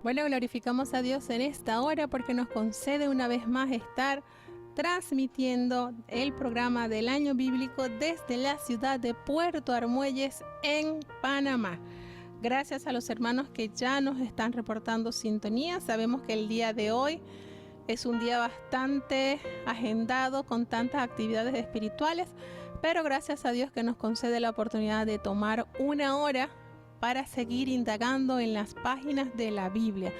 Bueno, glorificamos a Dios en esta hora porque nos concede una vez más estar transmitiendo el programa del año bíblico desde la ciudad de Puerto Armuelles en Panamá. Gracias a los hermanos que ya nos están reportando sintonía. Sabemos que el día de hoy es un día bastante agendado con tantas actividades espirituales, pero gracias a Dios que nos concede la oportunidad de tomar una hora para seguir indagando en las páginas de la Biblia.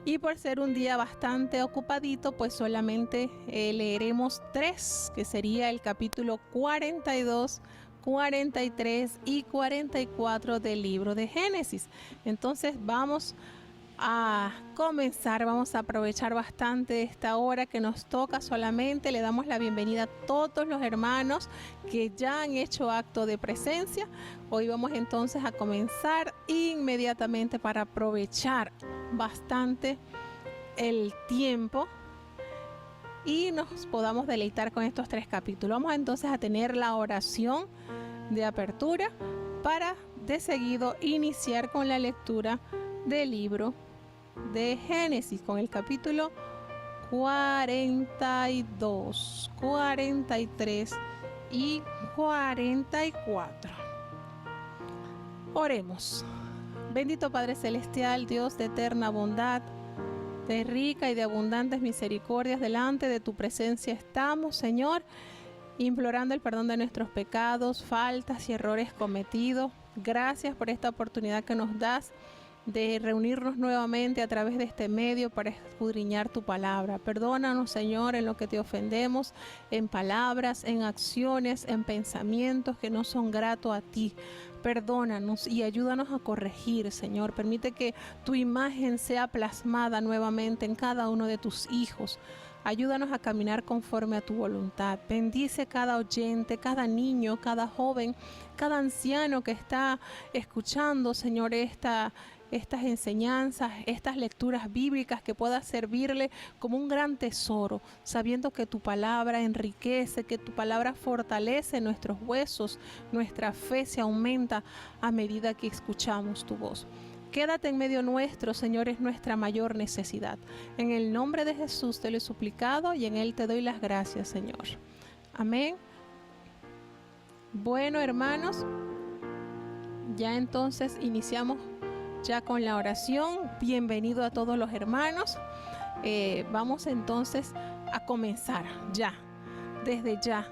Y por ser un día bastante ocupadito, pues solamente leeremos 3, que sería el capítulo 42, 43 y 44 del libro de Génesis. Entonces vamos a comenzar, vamos a aprovechar bastante esta hora que nos toca. Solamente le damos la bienvenida a todos los hermanos que ya han hecho acto de presencia. Hoy vamos entonces a comenzar inmediatamente para aprovechar bastante el tiempo y nos podamos deleitar con estos 3 capítulos. Vamos entonces a tener la oración de apertura para de seguido iniciar con la lectura del libro de Génesis, con el capítulo 42, 43 y 44. Oremos. Bendito Padre Celestial, Dios de eterna bondad, de rica y de abundantes misericordias, delante de tu presencia estamos, Señor, implorando el perdón de nuestros pecados, faltas y errores cometidos. Gracias por esta oportunidad que nos das de reunirnos nuevamente a través de este medio para escudriñar tu palabra. Perdónanos, Señor, en lo que te ofendemos, en palabras, en acciones, en pensamientos que no son gratos a ti. Perdónanos y ayúdanos a corregir, Señor. Permite que tu imagen sea plasmada nuevamente en cada uno de tus hijos. Ayúdanos a caminar conforme a tu voluntad. Bendice cada oyente, cada niño, cada joven, cada anciano que está escuchando, Señor, estas enseñanzas, estas lecturas bíblicas, que pueda servirle como un gran tesoro, sabiendo que tu palabra enriquece, que tu palabra fortalece nuestros huesos, nuestra fe se aumenta a medida que escuchamos tu voz. Quédate en medio nuestro, Señor, es nuestra mayor necesidad. En el nombre de Jesús te lo he suplicado y en Él te doy las gracias, Señor. Amén. Bueno, hermanos, ya entonces iniciamos ya con la oración. Bienvenido a todos los hermanos. Vamos entonces a comenzar ya, desde ya,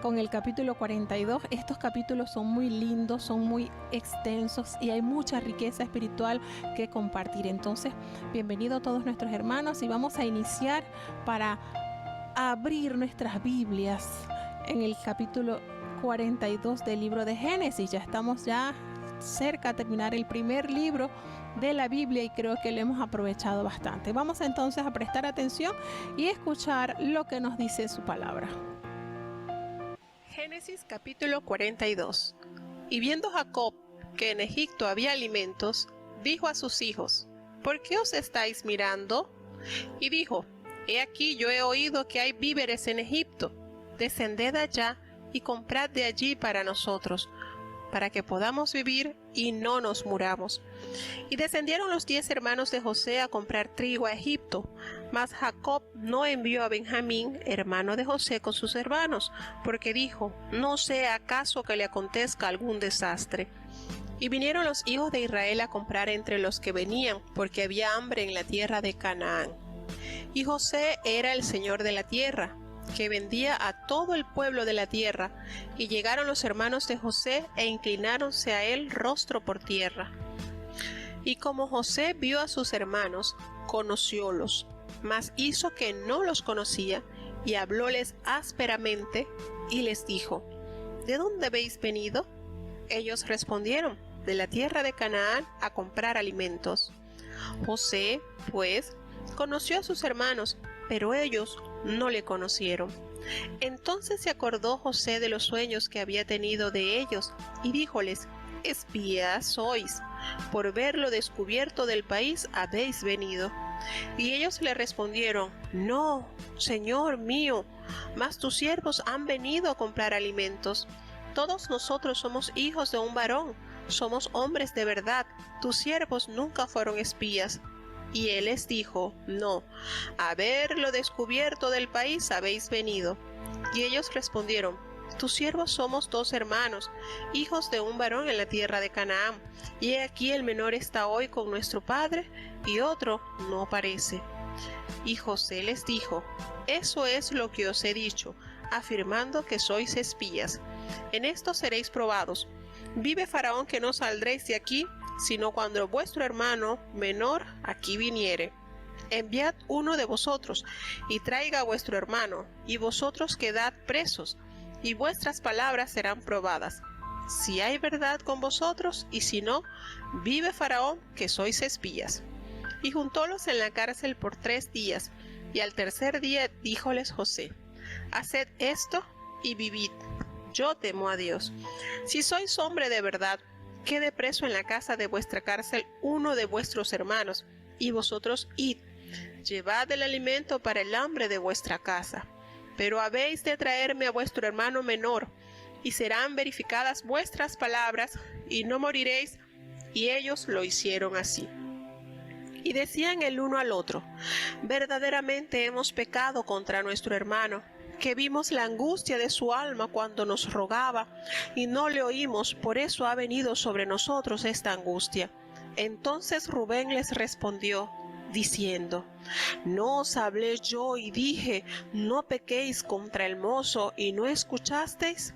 con el capítulo 42. Estos capítulos son muy lindos, son muy extensos y hay mucha riqueza espiritual que compartir. Entonces, bienvenido a todos nuestros hermanos y vamos a iniciar para abrir nuestras Biblias en el capítulo 42 del libro de Génesis. Ya estamos cerca de terminar el primer libro de la Biblia y creo que lo hemos aprovechado bastante. Vamos entonces a prestar atención y escuchar lo que nos dice su palabra. Génesis capítulo 42. Y viendo Jacob que en Egipto había alimentos, dijo a sus hijos: ¿por qué os estáis mirando? Y dijo: he aquí, yo he oído que hay víveres en Egipto. Descended allá y comprad de allí para nosotros, para que podamos vivir y no nos muramos. Y descendieron los 10 hermanos de José a comprar trigo a Egipto. Mas Jacob no envió a Benjamín, hermano de José, con sus hermanos, porque dijo: no sea acaso que le acontezca algún desastre. Y vinieron los hijos de Israel a comprar entre los que venían, porque había hambre en la tierra de Canaán. Y José era el señor de la tierra, que vendía a todo el pueblo de la tierra. Y llegaron los hermanos de José e inclináronse a él rostro por tierra. Y como José vio a sus hermanos, conociólos, mas hizo que no los conocía, y hablóles ásperamente, y les dijo: ¿de dónde habéis venido? Ellos respondieron: de la tierra de Canaán, a comprar alimentos. José, pues, conoció a sus hermanos, pero ellos no le conocieron. Entonces se acordó José de los sueños que había tenido de ellos, y díjoles: espías sois, por ver lo descubierto del país habéis venido. Y ellos le respondieron: no, Señor mío, mas tus siervos han venido a comprar alimentos. Todos nosotros somos hijos de un varón, somos hombres de verdad, tus siervos nunca fueron espías. Y él les dijo: no, a ver lo descubierto del país habéis venido. Y ellos respondieron: tus siervos somos 2 hermanos, hijos de un varón en la tierra de Canaán, y he aquí el menor está hoy con nuestro padre, y otro no parece. Y José les dijo: eso es lo que os he dicho, afirmando que sois espías. En esto seréis probados. Vive Faraón que no saldréis de aquí, sino cuando vuestro hermano menor aquí viniere. Enviad uno de vosotros, y traiga a vuestro hermano, y vosotros quedad presos, y vuestras palabras serán probadas, si hay verdad con vosotros, y si no, vive Faraón que sois espías. Y juntólos en la cárcel por 3 días, y al tercer día díjoles José: haced esto y vivid, yo temo a Dios. Si sois hombre de verdad, quede preso en la casa de vuestra cárcel uno de vuestros hermanos, y vosotros id, llevad el alimento para el hambre de vuestra casa. Pero habéis de traerme a vuestro hermano menor, y serán verificadas vuestras palabras, y no moriréis. Y ellos lo hicieron así. Y decían el uno al otro: verdaderamente hemos pecado contra nuestro hermano, que vimos la angustia de su alma cuando nos rogaba, y no le oímos, por eso ha venido sobre nosotros esta angustia. Entonces Rubén les respondió, diciendo: ¿no os hablé yo y dije, no pequéis contra el mozo, y no escuchasteis?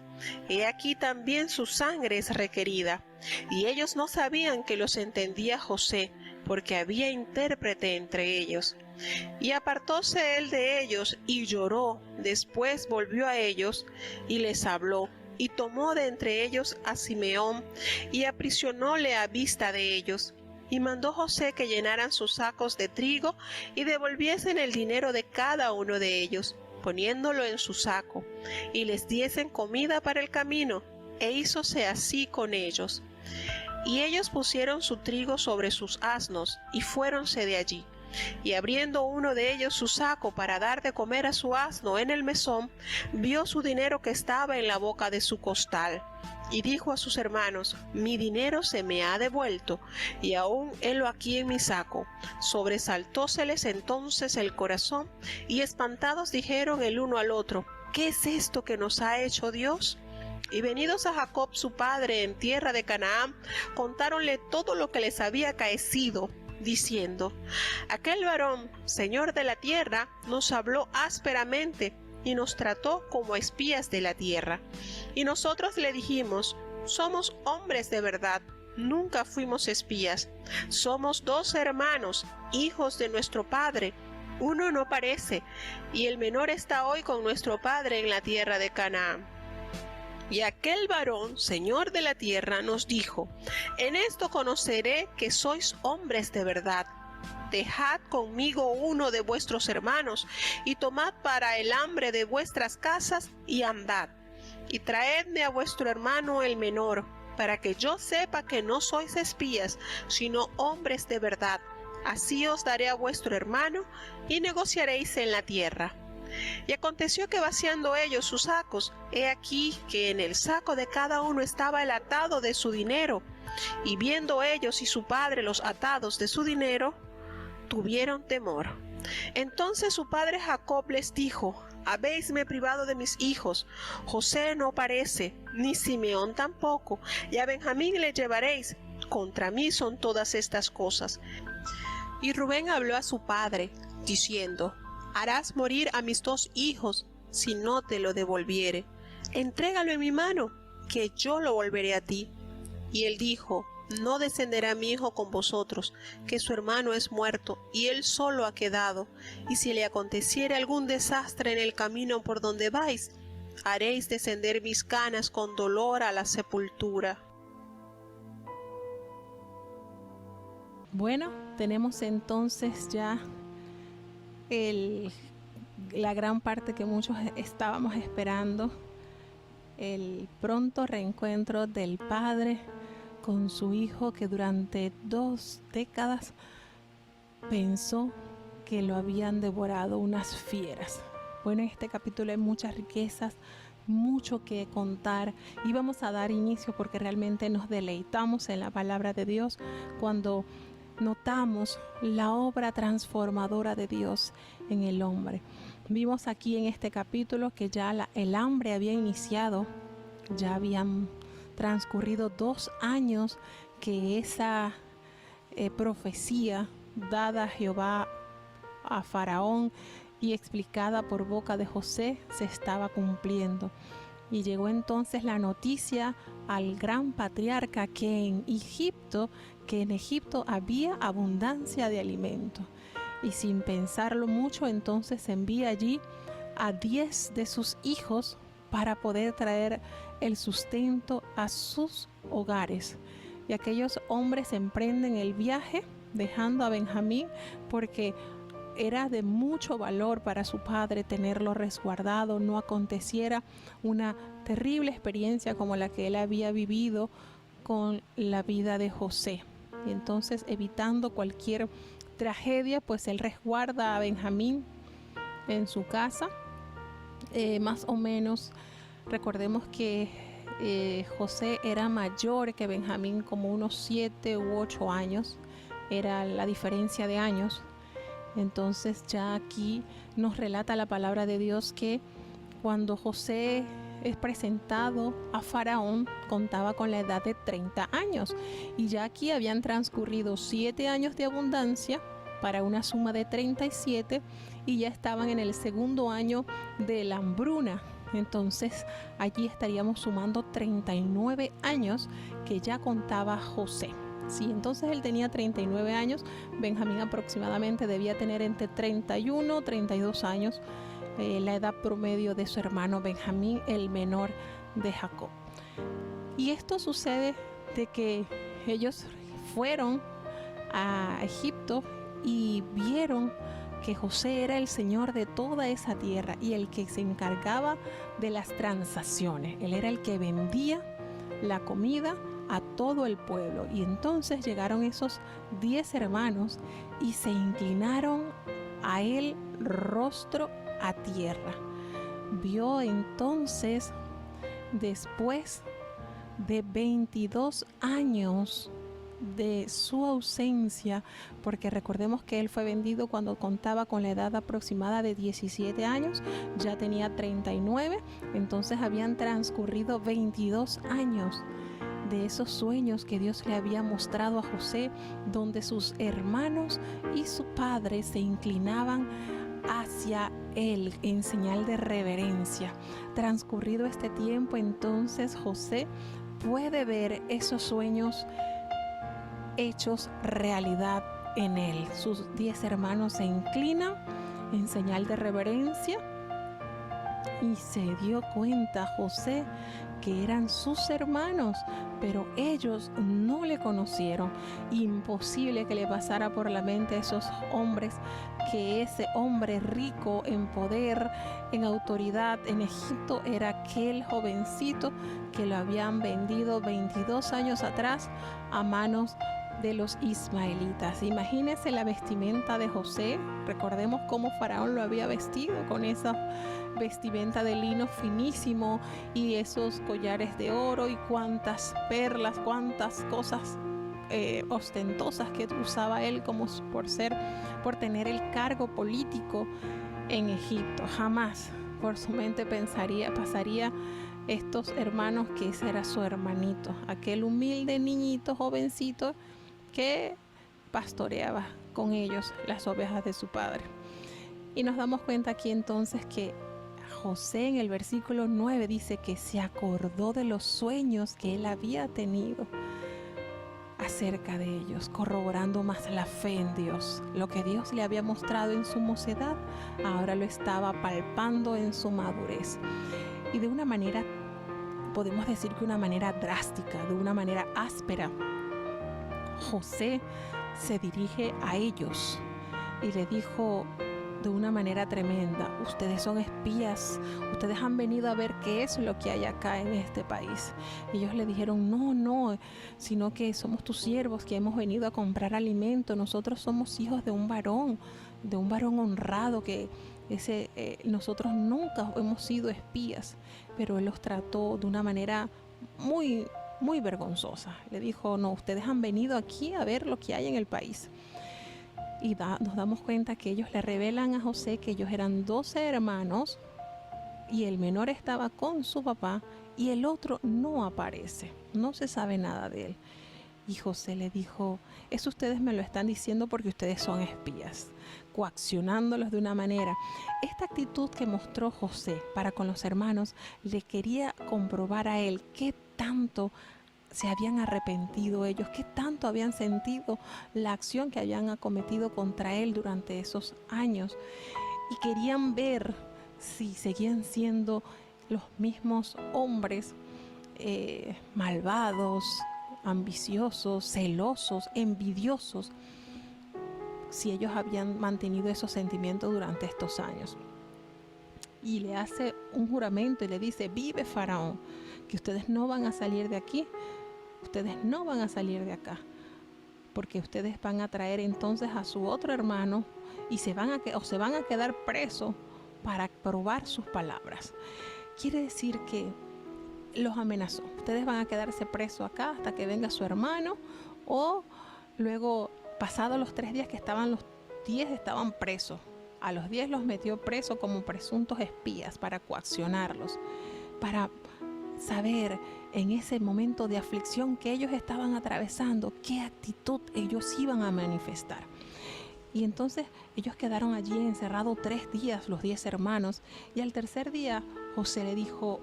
He aquí también su sangre es requerida. Y ellos no sabían que los entendía José, porque había intérprete entre ellos. Y apartóse él de ellos, y lloró. Después volvió a ellos, y les habló. Y tomó de entre ellos a Simeón, y aprisionóle a vista de ellos. Y mandó José que llenaran sus sacos de trigo y devolviesen el dinero de cada uno de ellos, poniéndolo en su saco, y les diesen comida para el camino, e hízose así con ellos. Y ellos pusieron su trigo sobre sus asnos, y fuéronse de allí. Y abriendo uno de ellos su saco para dar de comer a su asno en el mesón, vio su dinero que estaba en la boca de su costal. Y dijo a sus hermanos: mi dinero se me ha devuelto, y aún helo aquí en mi saco. Sobresaltóseles entonces el corazón, y espantados dijeron el uno al otro: ¿qué es esto que nos ha hecho Dios? Y venidos a Jacob su padre en tierra de Canaán, contáronle todo lo que les había acaecido, diciendo: aquel varón, señor de la tierra, nos habló ásperamente, y nos trató como espías de la tierra. Y nosotros le dijimos: somos hombres de verdad, nunca fuimos espías. Somos 2 hermanos, hijos de nuestro padre. Uno no parece, y el menor está hoy con nuestro padre en la tierra de Canaán. Y aquel varón, señor de la tierra, nos dijo: en esto conoceré que sois hombres de verdad. Dejad conmigo uno de vuestros hermanos, y tomad para el hambre de vuestras casas, y andad. Y traedme a vuestro hermano el menor, para que yo sepa que no sois espías, sino hombres de verdad. Así os daré a vuestro hermano, y negociaréis en la tierra. Y aconteció que vaciando ellos sus sacos, he aquí que en el saco de cada uno estaba el atado de su dinero. Y viendo ellos y su padre los atados de su dinero, tuvieron temor. Entonces su padre Jacob les dijo: habéisme privado de mis hijos. José no parece, ni Simeón tampoco, y a Benjamín le llevaréis. Contra mí son todas estas cosas. Y Rubén habló a su padre, diciendo: harás morir a mis 2 hijos, si no te lo devolviere. Entrégalo en mi mano, que yo lo volveré a ti. Y él dijo: no descenderá mi hijo con vosotros, que su hermano es muerto, y él solo ha quedado. Y si le aconteciere algún desastre en el camino por donde vais, haréis descender mis canas con dolor a la sepultura. Bueno, tenemos entonces ya la gran parte que muchos estábamos esperando, el pronto reencuentro del padre con su hijo, que durante 2 décadas pensó que lo habían devorado unas fieras. Bueno, en este capítulo hay muchas riquezas, mucho que contar, y vamos a dar inicio porque realmente nos deleitamos en la palabra de Dios cuando notamos la obra transformadora de Dios en el hombre. Vimos aquí en este capítulo que ya el hambre había iniciado, ya habían transcurrido 2 años que esa profecía dada a Jehová a Faraón y explicada por boca de José se estaba cumpliendo. Y llegó entonces la noticia al gran patriarca que en Egipto había abundancia de alimento. Y sin pensarlo mucho, entonces envía allí a 10 de sus hijos para poder traer el sustento a sus hogares. Y aquellos hombres emprenden el viaje dejando a Benjamín porque era de mucho valor para su padre tenerlo resguardado, no aconteciera una terrible experiencia como la que él había vivido con la vida de José. Y entonces, evitando cualquier tragedia, pues él resguarda a Benjamín en su casa. Más o menos, recordemos que José era mayor que Benjamín, como unos 7 u 8 años, era la diferencia de años. Entonces ya aquí nos relata la palabra de Dios que cuando José es presentado a Faraón contaba con la edad de 30 años y ya aquí habían transcurrido 7 años de abundancia para una suma de 37 y ya estaban en el segundo año de la hambruna. Entonces allí estaríamos sumando 39 años que ya contaba José. Sí, entonces él tenía 39 años, Benjamín aproximadamente debía tener entre 31 y 32 años, la edad promedio de su hermano Benjamín, el menor de Jacob. Y esto sucede de que ellos fueron a Egipto y vieron que José era el señor de toda esa tierra y el que se encargaba de las transacciones. Él era el que vendía la comida a todo el pueblo. Y entonces llegaron esos 10 hermanos y se inclinaron a él rostro a tierra. Vio entonces, después de 22 años de su ausencia, porque recordemos que él fue vendido cuando contaba con la edad aproximada de 17 años, ya tenía 39, entonces habían transcurrido 22 años de esos sueños que Dios le había mostrado a José, donde sus hermanos y su padre se inclinaban hacia él en señal de reverencia. Transcurrido este tiempo, entonces José puede ver esos sueños hechos realidad en él. Sus 10 hermanos se inclinan en señal de reverencia y se dio cuenta José que eran sus hermanos, pero ellos no le conocieron. Imposible que le pasara por la mente a esos hombres que ese hombre rico en poder, en autoridad en Egipto, era aquel jovencito que lo habían vendido 22 años atrás a manos de los ismaelitas. Imagínense la vestimenta de José. Recordemos cómo Faraón lo había vestido con esa vestimenta de lino finísimo y esos collares de oro y cuántas perlas, cuántas cosas ostentosas que usaba él como por tener el cargo político en Egipto. Jamás por su mente pasaría estos hermanos que ese era su hermanito, aquel humilde niñito jovencito que pastoreaba con ellos las ovejas de su padre. Y nos damos cuenta aquí entonces que José en el versículo 9 dice que se acordó de los sueños que él había tenido acerca de ellos, corroborando más la fe en Dios. Lo que Dios le había mostrado en su mocedad, ahora lo estaba palpando en su madurez. Y de una manera, podemos decir que una manera drástica, de una manera áspera, José se dirige a ellos y le dijo de una manera tremenda: ustedes son espías, ustedes han venido a ver qué es lo que hay acá en este país. Ellos le dijeron: no, sino que somos tus siervos que hemos venido a comprar alimento. Nosotros somos hijos de un varón honrado, que nosotros nunca hemos sido espías. Pero él los trató de una manera muy muy vergonzosa. Le dijo, no, ustedes han venido aquí a ver lo que hay en el país. Y nos damos cuenta que ellos le revelan a José que ellos eran 12 hermanos y el menor estaba con su papá y el otro no aparece, no se sabe nada de él. Y José le dijo, eso ustedes me lo están diciendo porque ustedes son espías, coaccionándolos de una manera. Esta actitud que mostró José para con los hermanos le quería comprobar a él qué tanto se habían arrepentido ellos, qué tanto habían sentido la acción que habían acometido contra él durante esos años. Y querían ver si seguían siendo los mismos hombres malvados, ambiciosos, celosos, envidiosos, si ellos habían mantenido esos sentimientos durante estos años. Y le hace un juramento y le dice, vive Faraón, que ustedes no van a salir de aquí, ustedes no van a salir de acá, porque ustedes van a traer entonces a su otro hermano y se van a quedar presos para probar sus palabras. Quiere decir que los amenazó. Ustedes van a quedarse presos acá hasta que venga su hermano, o luego, pasados los 3 días que los 10 estaban presos, a los 10 los metió presos como presuntos espías para coaccionarlos, para saber en ese momento de aflicción que ellos estaban atravesando, qué actitud ellos iban a manifestar. Y entonces ellos quedaron allí encerrados 3 días, los 10 hermanos, y al tercer día José le dijo,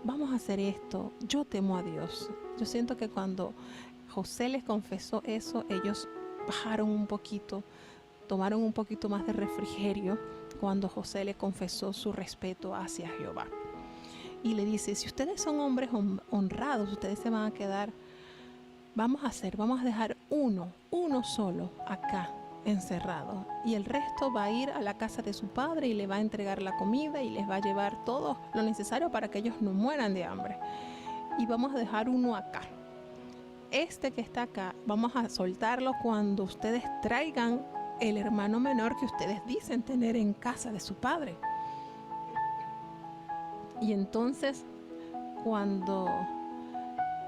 vamos a hacer esto, yo temo a Dios. Yo siento que cuando José les confesó eso, ellos bajaron un poquito, tomaron un poquito más de refrigerio cuando José le confesó su respeto hacia Jehová. Y le dice, si ustedes son hombres honrados, ustedes se van a quedar, vamos a dejar uno solo acá encerrado, y el resto va a ir a la casa de su padre y le va a entregar la comida y les va a llevar todo lo necesario para que ellos no mueran de hambre, y vamos a dejar uno acá. Este que está acá, vamos a soltarlo cuando ustedes traigan el hermano menor que ustedes dicen tener en casa de su padre. Y entonces, cuando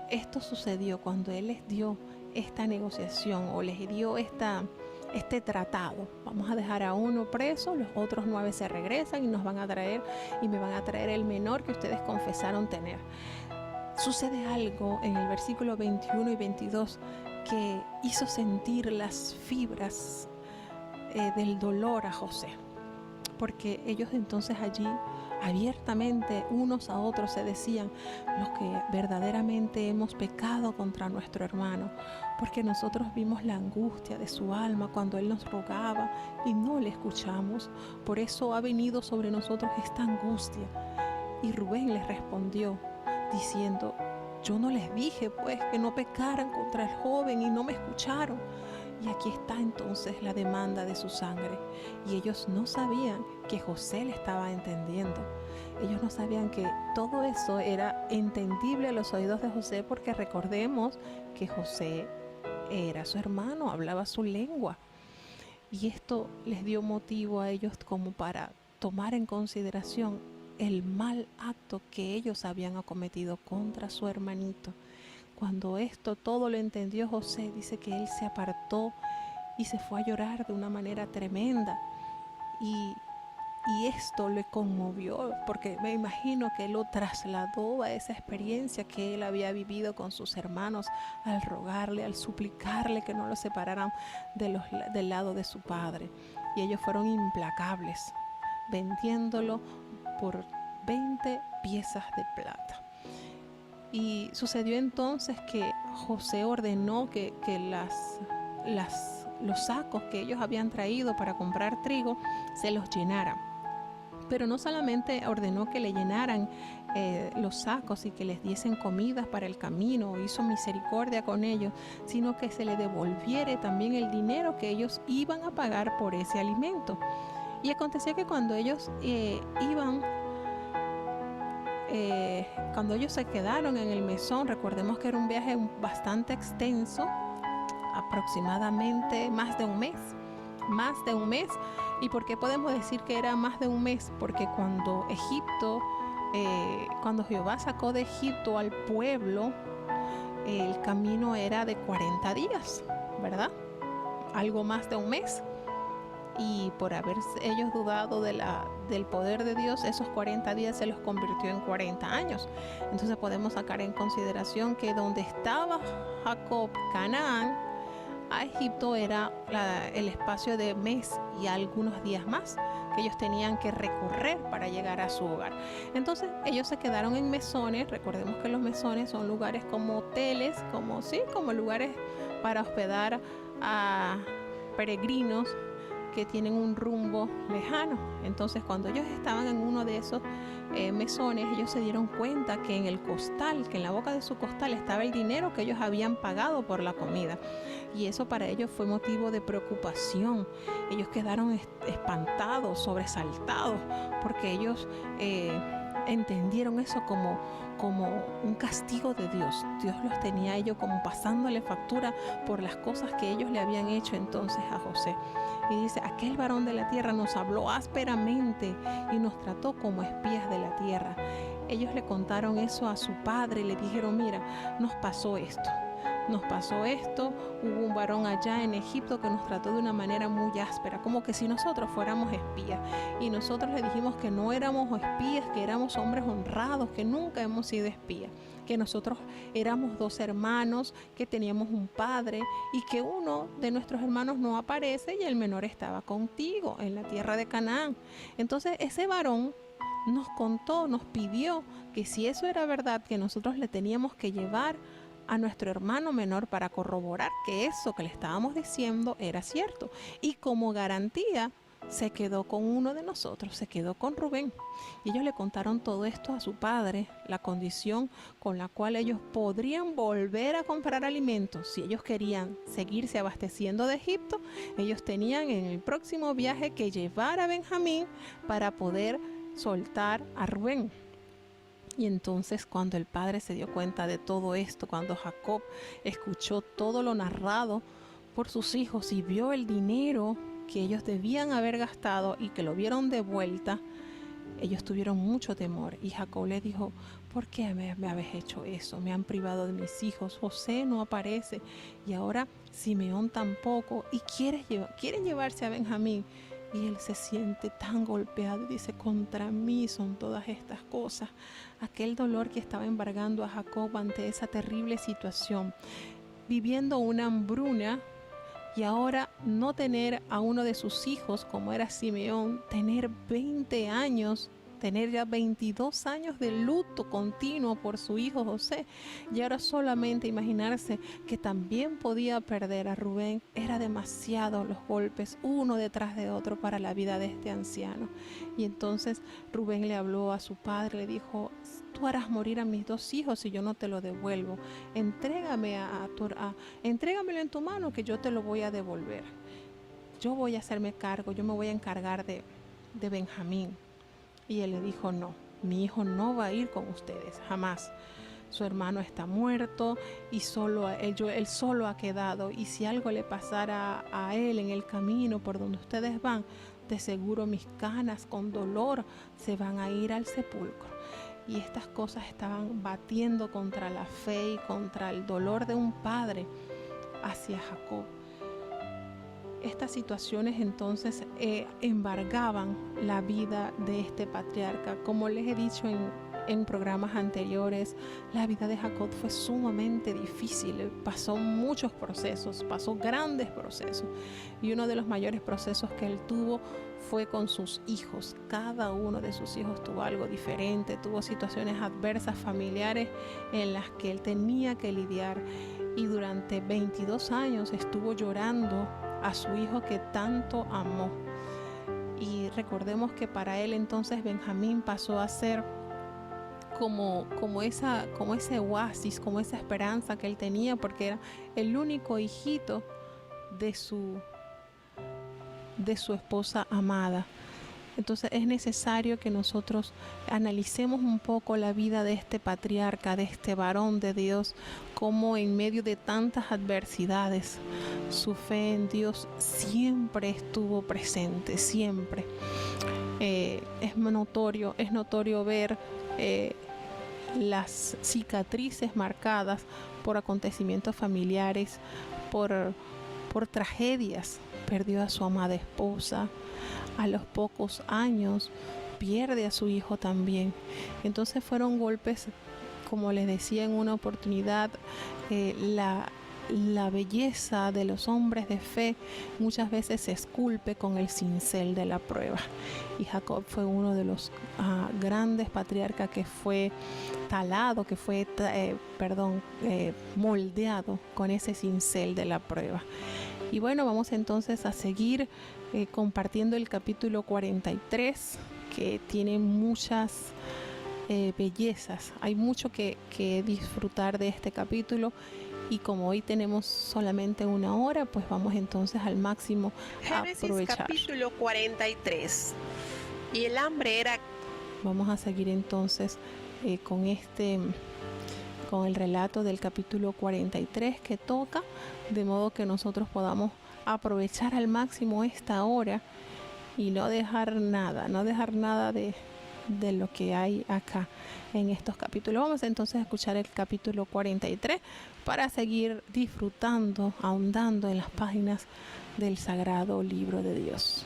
esto sucedió, cuando él les dio esta negociación o les dio este tratado, vamos a dejar a uno preso, los otros 9 se regresan y me van a traer el menor que ustedes confesaron tener. Sucede algo en el versículo 21 y 22 que hizo sentir las fibras del dolor a José, porque ellos entonces allí abiertamente unos a otros se decían, los que verdaderamente hemos pecado contra nuestro hermano, porque nosotros vimos la angustia de su alma cuando él nos rogaba y no le escuchamos, por eso ha venido sobre nosotros esta angustia. Y Rubén les respondió diciendo, yo no les dije pues que no pecaran contra el joven y no me escucharon. Y aquí está entonces la demanda de su sangre. Y ellos no sabían que José le estaba entendiendo. Ellos no sabían que todo eso era entendible a los oídos de José, porque recordemos que José era su hermano, hablaba su lengua. Y esto les dio motivo a ellos como para tomar en consideración el mal acto que ellos habían acometido contra su hermanito. Cuando esto todo lo entendió José, dice que él se apartó y se fue a llorar de una manera tremenda. Y esto le conmovió, porque me imagino que lo trasladó a esa experiencia que él había vivido con sus hermanos, al rogarle, al suplicarle que no lo separaran del lado de su padre. Y ellos fueron implacables, vendiéndolo por 20 piezas de plata. Y sucedió entonces que José ordenó que los sacos que ellos habían traído para comprar trigo se los llenaran. Pero no solamente ordenó que le llenaran los sacos y que les diesen comidas para el camino, hizo misericordia con ellos, sino que se le devolviera también el dinero que ellos iban a pagar por ese alimento. Y aconteció que cuando ellos cuando ellos se quedaron en el mesón, recordemos que era un viaje bastante extenso, aproximadamente más de un mes. ¿Y por qué podemos decir que era más de un mes? Porque cuando Jehová sacó de Egipto al pueblo, el camino era de 40 días, ¿verdad? Algo más de un mes. Y por haber ellos dudado del poder de Dios, esos 40 días se los convirtió en 40 años. Entonces podemos sacar en consideración que donde estaba Jacob, Canaán, a Egipto era el espacio de mes y algunos días más que ellos tenían que recorrer para llegar a su hogar. Entonces ellos se quedaron en mesones. Recordemos que los mesones son lugares como hoteles, como lugares para hospedar a peregrinos que tienen un rumbo lejano. Entonces cuando ellos estaban en uno de esos mesones, ellos se dieron cuenta que en el costal, que en la boca de su costal estaba el dinero que ellos habían pagado por la comida, y eso para ellos fue motivo de preocupación. Ellos quedaron espantados, sobresaltados, porque ellos entendieron eso como un castigo de Dios. Dios los tenía a ellos como pasándole factura por las cosas que ellos le habían hecho entonces a José. Y dice, aquel varón de la tierra nos habló ásperamente y nos trató como espías de la tierra. Ellos le contaron eso a su padre y le dijeron, mira, nos pasó esto, hubo un varón allá en Egipto que nos trató de una manera muy áspera, como que si nosotros fuéramos espías. Y nosotros le dijimos que no éramos espías, que éramos hombres honrados, que nunca hemos sido espías, que nosotros éramos 2 hermanos, que teníamos un padre y que uno de nuestros hermanos no aparece y el menor estaba contigo en la tierra de Canaán. Entonces ese varón nos contó, nos pidió que si eso era verdad, que nosotros le teníamos que llevar a nuestro hermano menor para corroborar que eso que le estábamos diciendo era cierto. Y como garantía se quedó con uno de nosotros, se quedó con Rubén. Y ellos le contaron todo esto a su padre, la condición con la cual ellos podrían volver a comprar alimentos. Si ellos querían seguirse abasteciendo de Egipto, ellos tenían en el próximo viaje que llevar a Benjamín para poder soltar a Rubén. Y entonces cuando el padre se dio cuenta de todo esto, cuando Jacob escuchó todo lo narrado por sus hijos y vio el dinero que ellos debían haber gastado y que lo vieron de vuelta, ellos tuvieron mucho temor. Y Jacob le dijo, ¿por qué me habéis hecho eso? Me han privado de mis hijos, José no aparece y ahora Simeón tampoco, y quieren llevarse a Benjamín. Y él se siente tan golpeado y dice, contra mí son todas estas cosas. Aquel dolor que estaba embargando a Jacob ante esa terrible situación, viviendo una hambruna, y ahora no tener a uno de sus hijos como era Simeón, tener 20 años, tener ya 22 años de luto continuo por su hijo José, y ahora solamente imaginarse que también podía perder a Rubén. Era demasiado los golpes uno detrás de otro para la vida de este anciano. Y entonces Rubén le habló a su padre, le dijo, tú harás morir a mis 2 hijos si yo no te lo devuelvo. Entrégamelo en tu mano que yo te lo voy a devolver. Yo voy a hacerme cargo, yo me voy a encargar de Benjamín. Y él le dijo, no, mi hijo no va a ir con ustedes, jamás. Su hermano está muerto y él solo ha quedado. Y si algo le pasara a él en el camino por donde ustedes van, de seguro mis canas con dolor se van a ir al sepulcro. Y estas cosas estaban batiendo contra la fe y contra el dolor de un padre hacia Jacob. Estas situaciones entonces embargaban la vida de este patriarca. Como les he dicho en programas anteriores, la vida de Jacob fue sumamente difícil. Pasó muchos procesos, pasó grandes procesos. Y uno de los mayores procesos que él tuvo fue con sus hijos. Cada uno de sus hijos tuvo algo diferente, tuvo situaciones adversas familiares en las que él tenía que lidiar. Y durante 22 años estuvo llorando a su hijo que tanto amó. Y recordemos que para él entonces Benjamín pasó a ser como ese oasis, como esa esperanza que él tenía, porque era el único hijito de su esposa amada. Entonces es necesario que nosotros analicemos un poco la vida de este patriarca, de este varón de Dios, como en medio de tantas adversidades, su fe en Dios siempre estuvo presente, siempre. Es notorio ver las cicatrices marcadas por acontecimientos familiares, por tragedias. Perdió a su amada esposa, a los pocos años pierde a su hijo también. Entonces fueron golpes, como les decía en una oportunidad, la belleza de los hombres de fe muchas veces se esculpe con el cincel de la prueba. Y Jacob fue uno de los grandes patriarcas que fue talado, que fue moldeado con ese cincel de la prueba. Y bueno, vamos entonces a seguir compartiendo el capítulo 43, que tiene muchas bellezas. Hay mucho que disfrutar de este capítulo. Y como hoy tenemos solamente una hora, pues vamos entonces al máximo a aprovechar. Génesis capítulo 43. Y el hambre era... Vamos a seguir entonces con el relato del capítulo 43 que toca, de modo que nosotros podamos aprovechar al máximo esta hora y no dejar nada de lo que hay acá en estos capítulos. Vamos entonces a escuchar el capítulo 43 para seguir disfrutando, ahondando en las páginas del sagrado libro de Dios.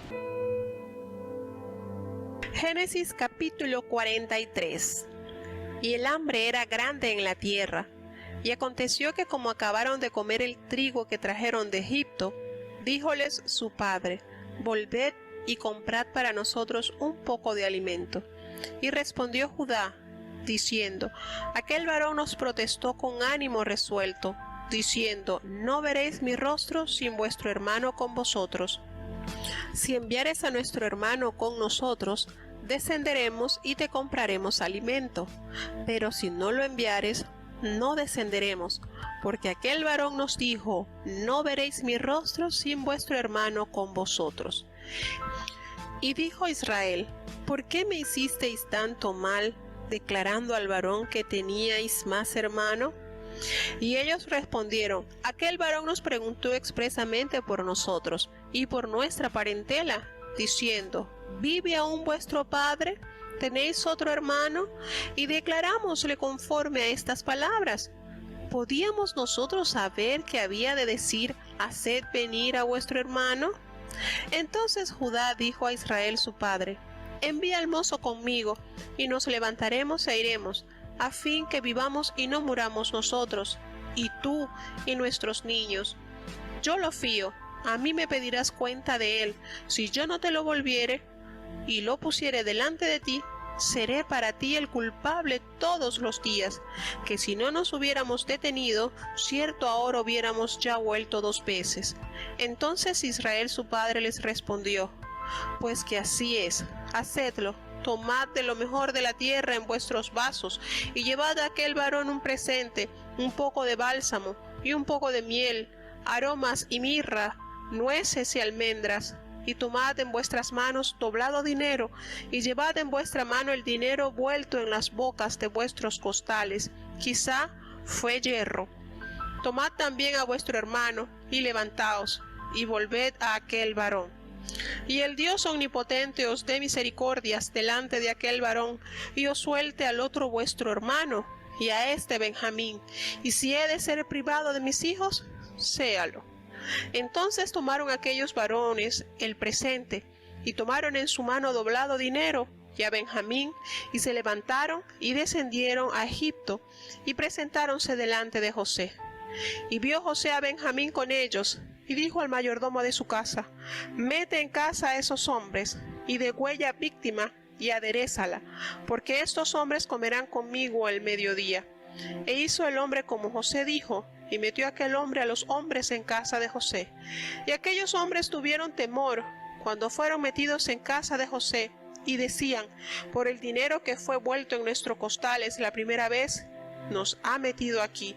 Génesis capítulo 43. Y el hambre era grande en la tierra, y aconteció que como acabaron de comer el trigo que trajeron de Egipto, díjoles su padre: volved y comprad para nosotros un poco de alimento. Y respondió Judá, diciendo: aquel varón nos protestó con ánimo resuelto, diciendo: no veréis mi rostro sin vuestro hermano con vosotros. Si enviares a nuestro hermano con nosotros, descenderemos y te compraremos alimento. Pero si no lo enviares, no descenderemos, porque aquel varón nos dijo: no veréis mi rostro sin vuestro hermano con vosotros. Y dijo Israel: ¿por qué me hicisteis tanto mal, declarando al varón que teníais más hermano? Y ellos respondieron: aquel varón nos preguntó expresamente por nosotros y por nuestra parentela, diciendo: ¿vive aún vuestro padre? ¿Tenéis otro hermano? Y declarámosle conforme a estas palabras. ¿Podíamos nosotros saber que había de decir: haced venir a vuestro hermano? Entonces Judá dijo a Israel su padre: envía al mozo conmigo, y nos levantaremos e iremos, a fin que vivamos y no muramos nosotros, y tú y nuestros niños. Yo lo fío, a mí me pedirás cuenta de él. Si yo no te lo volviere y lo pusiere delante de ti, seré para ti el culpable todos los días, que si no nos hubiéramos detenido, cierto ahora hubiéramos ya vuelto 2 veces. Entonces Israel su padre les respondió: pues que así es, hacedlo. Tomad de lo mejor de la tierra en vuestros vasos, y llevad a aquel varón un presente, un poco de bálsamo, y un poco de miel, aromas y mirra, nueces y almendras. Y tomad en vuestras manos doblado dinero, y llevad en vuestra mano el dinero vuelto en las bocas de vuestros costales, quizá fue hierro. Tomad también a vuestro hermano, y levantaos, y volved a aquel varón. Y el Dios omnipotente os dé misericordias delante de aquel varón, y os suelte al otro vuestro hermano, y a este Benjamín, y si he de ser privado de mis hijos, séalo. Entonces tomaron aquellos varones el presente, y tomaron en su mano doblado dinero, y a Benjamín, y se levantaron y descendieron a Egipto, y presentáronse delante de José. Y vio José a Benjamín con ellos, y dijo al mayordomo de su casa: mete en casa a esos hombres, y degüella víctima, y aderézala, porque estos hombres comerán conmigo al mediodía. E hizo el hombre como José dijo, y metió aquel hombre a los hombres en casa de José. Y aquellos hombres tuvieron temor cuando fueron metidos en casa de José, y decían: por el dinero que fue vuelto en nuestros costales la primera vez, nos ha metido aquí,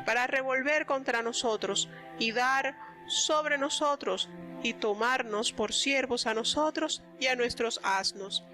para revolver contra nosotros, y dar sobre nosotros, y tomarnos por siervos a nosotros y a nuestros asnos.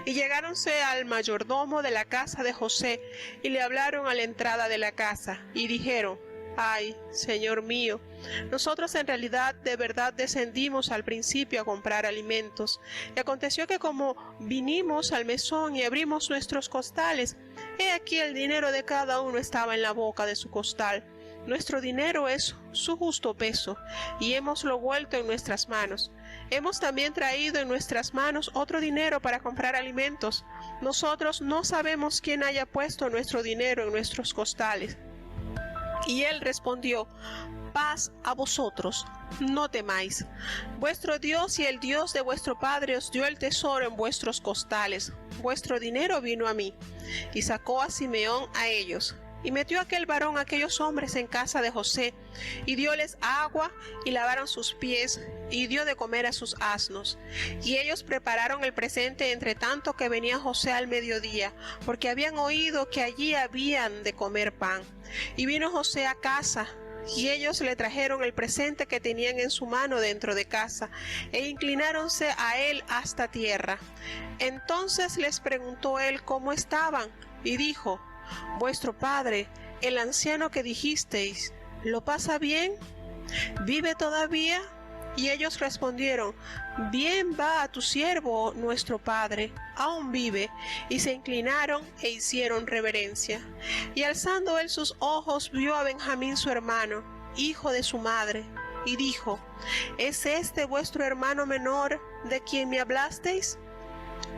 Y llegáronse al mayordomo de la casa de José, y le hablaron a la entrada de la casa, y dijeron: Ay, Señor mío, nosotros en realidad de verdad descendimos al principio a comprar alimentos. Y aconteció que como vinimos al mesón y abrimos nuestros costales, he aquí el dinero de cada uno estaba en la boca de su costal. Nuestro dinero es su justo peso, y hemoslo vuelto en nuestras manos. Hemos también traído en nuestras manos otro dinero para comprar alimentos. Nosotros no sabemos quién haya puesto nuestro dinero en nuestros costales. Y él respondió: paz a vosotros, no temáis. Vuestro Dios y el Dios de vuestro Padre os dio el tesoro en vuestros costales. Vuestro dinero vino a mí. Y sacó a Simeón a ellos. Y metió aquel varón a aquellos hombres en casa de José, y dióles agua, y lavaron sus pies, y dio de comer a sus asnos. Y ellos prepararon el presente entre tanto que venía José al mediodía, porque habían oído que allí habían de comer pan. Y vino José a casa, y ellos le trajeron el presente que tenían en su mano dentro de casa, e inclináronse a él hasta tierra. Entonces les preguntó él cómo estaban, y dijo: vuestro padre, el anciano que dijisteis, ¿lo pasa bien? ¿Vive todavía? Y ellos respondieron: bien va a tu siervo nuestro padre, aún vive. Y se inclinaron e hicieron reverencia. Y alzando él sus ojos, vio a Benjamín su hermano, hijo de su madre, y dijo: ¿es este vuestro hermano menor de quien me hablasteis?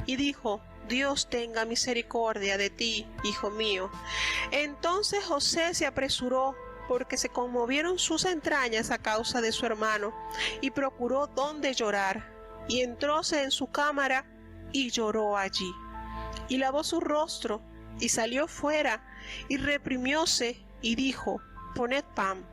Y dijo: Dios tenga misericordia de ti, hijo mío. Entonces José se apresuró, porque se conmovieron sus entrañas a causa de su hermano, y procuró dónde llorar, y entróse en su cámara, y lloró allí. Y lavó su rostro, y salió fuera, y reprimióse, y dijo: poned pan.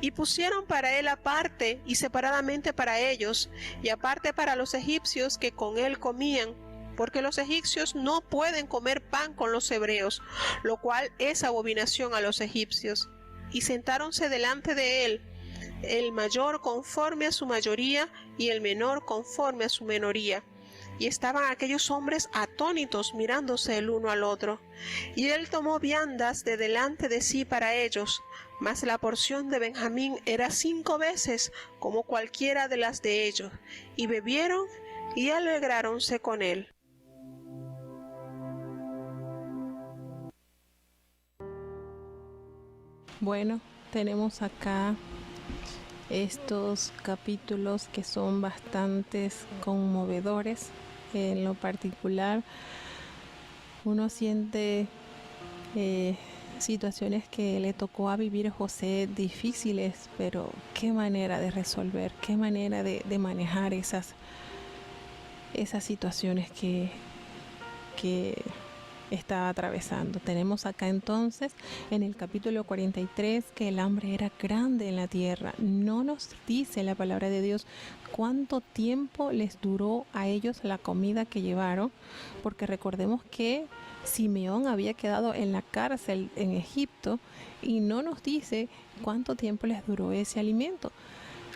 Y pusieron para él aparte, y separadamente para ellos, y aparte para los egipcios que con él comían, porque los egipcios no pueden comer pan con los hebreos, lo cual es abominación a los egipcios. Y sentáronse delante de él, el mayor conforme a su mayoría, y el menor conforme a su menoría. Y estaban aquellos hombres atónitos, mirándose el uno al otro. Y él tomó viandas de delante de sí para ellos, mas la porción de Benjamín era 5 veces como cualquiera de las de ellos. Y bebieron y alegráronse con él. Bueno, tenemos acá estos capítulos que son bastante conmovedores. En lo particular, uno siente situaciones que le tocó a vivir José difíciles, pero qué manera de resolver, qué manera de manejar esas situaciones que está atravesando. Tenemos acá entonces en el capítulo 43 que el hambre era grande en la tierra. No nos dice la palabra de Dios cuánto tiempo les duró a ellos la comida que llevaron, porque recordemos que Simeón había quedado en la cárcel en Egipto y no nos dice cuánto tiempo les duró ese alimento.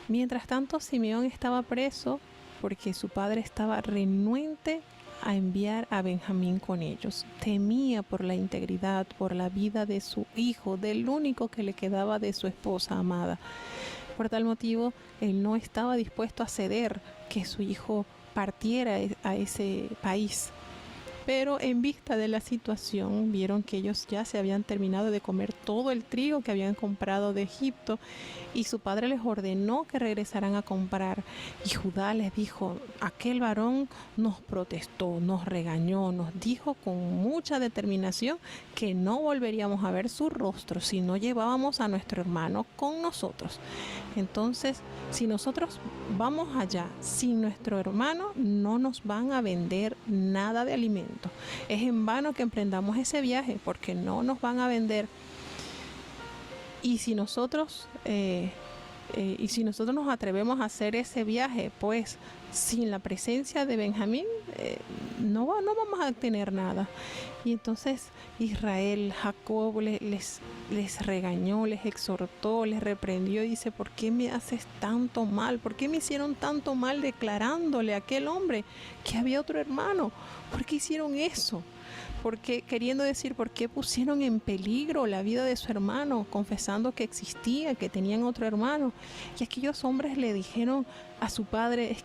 Mientras tanto, Simeón estaba preso porque su padre estaba renuente a enviar a Benjamín con ellos. Temía por la integridad, por la vida de su hijo, del único que le quedaba de su esposa amada. Por tal motivo, él no estaba dispuesto a ceder que su hijo partiera a ese país. Pero en vista de la situación, vieron que ellos ya se habían terminado de comer todo el trigo que habían comprado de Egipto, y su padre les ordenó que regresaran a comprar. Y Judá les dijo: aquel varón nos protestó, nos regañó, nos dijo con mucha determinación que no volveríamos a ver su rostro si no llevábamos a nuestro hermano con nosotros. Entonces, si nosotros vamos allá sin nuestro hermano, no nos van a vender nada de alimento. Es en vano que emprendamos ese viaje, porque no nos van a vender. Y si nosotros nos atrevemos a hacer ese viaje, pues sin la presencia de Benjamín, no vamos a tener nada. Y entonces Jacob les regañó, les exhortó, les reprendió y dice: ¿por qué me haces tanto mal? ¿Por qué me hicieron tanto mal declarándole a aquel hombre que había otro hermano? ¿Por qué hicieron eso? porque queriendo decir por qué pusieron en peligro la vida de su hermano, confesando que existía, que tenían otro hermano. Y aquellos hombres le dijeron a su padre,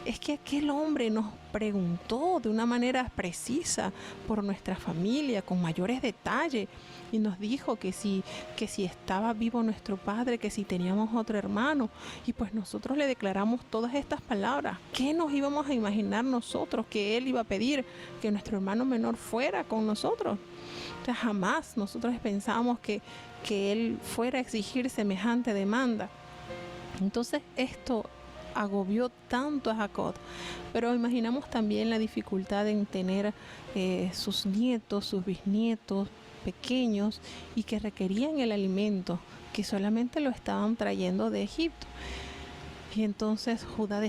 es que aquel hombre nos preguntó de una manera precisa por nuestra familia, con mayores detalles, y nos dijo que si estaba vivo nuestro padre, que si teníamos otro hermano. Y pues nosotros le declaramos todas estas palabras. ¿Qué nos íbamos a imaginar nosotros que él iba a pedir? Que nuestro hermano menor fuera con nosotros. O sea, jamás nosotros pensábamos que él fuera a exigir semejante demanda. Entonces esto agobió tanto a Jacob, pero imaginamos también la dificultad en tener sus nietos, sus bisnietos pequeños y que requerían el alimento, que solamente lo estaban trayendo de Egipto. Y entonces Judá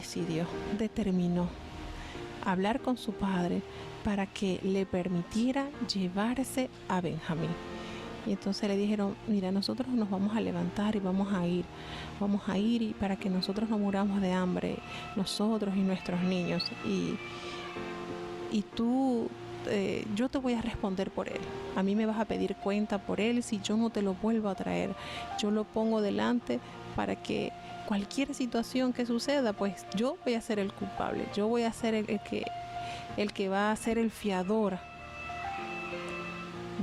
determinó hablar con su padre para que le permitiera llevarse a Benjamín. Y entonces le dijeron, mira, nosotros nos vamos a levantar y vamos a ir y para que nosotros no muramos de hambre, nosotros y nuestros niños, y tú, yo te voy a responder por él. A mí me vas a pedir cuenta por él si yo no te lo vuelvo a traer. Yo lo pongo delante para que cualquier situación que suceda, pues yo voy a ser el culpable. Yo voy a ser el que va a ser el fiador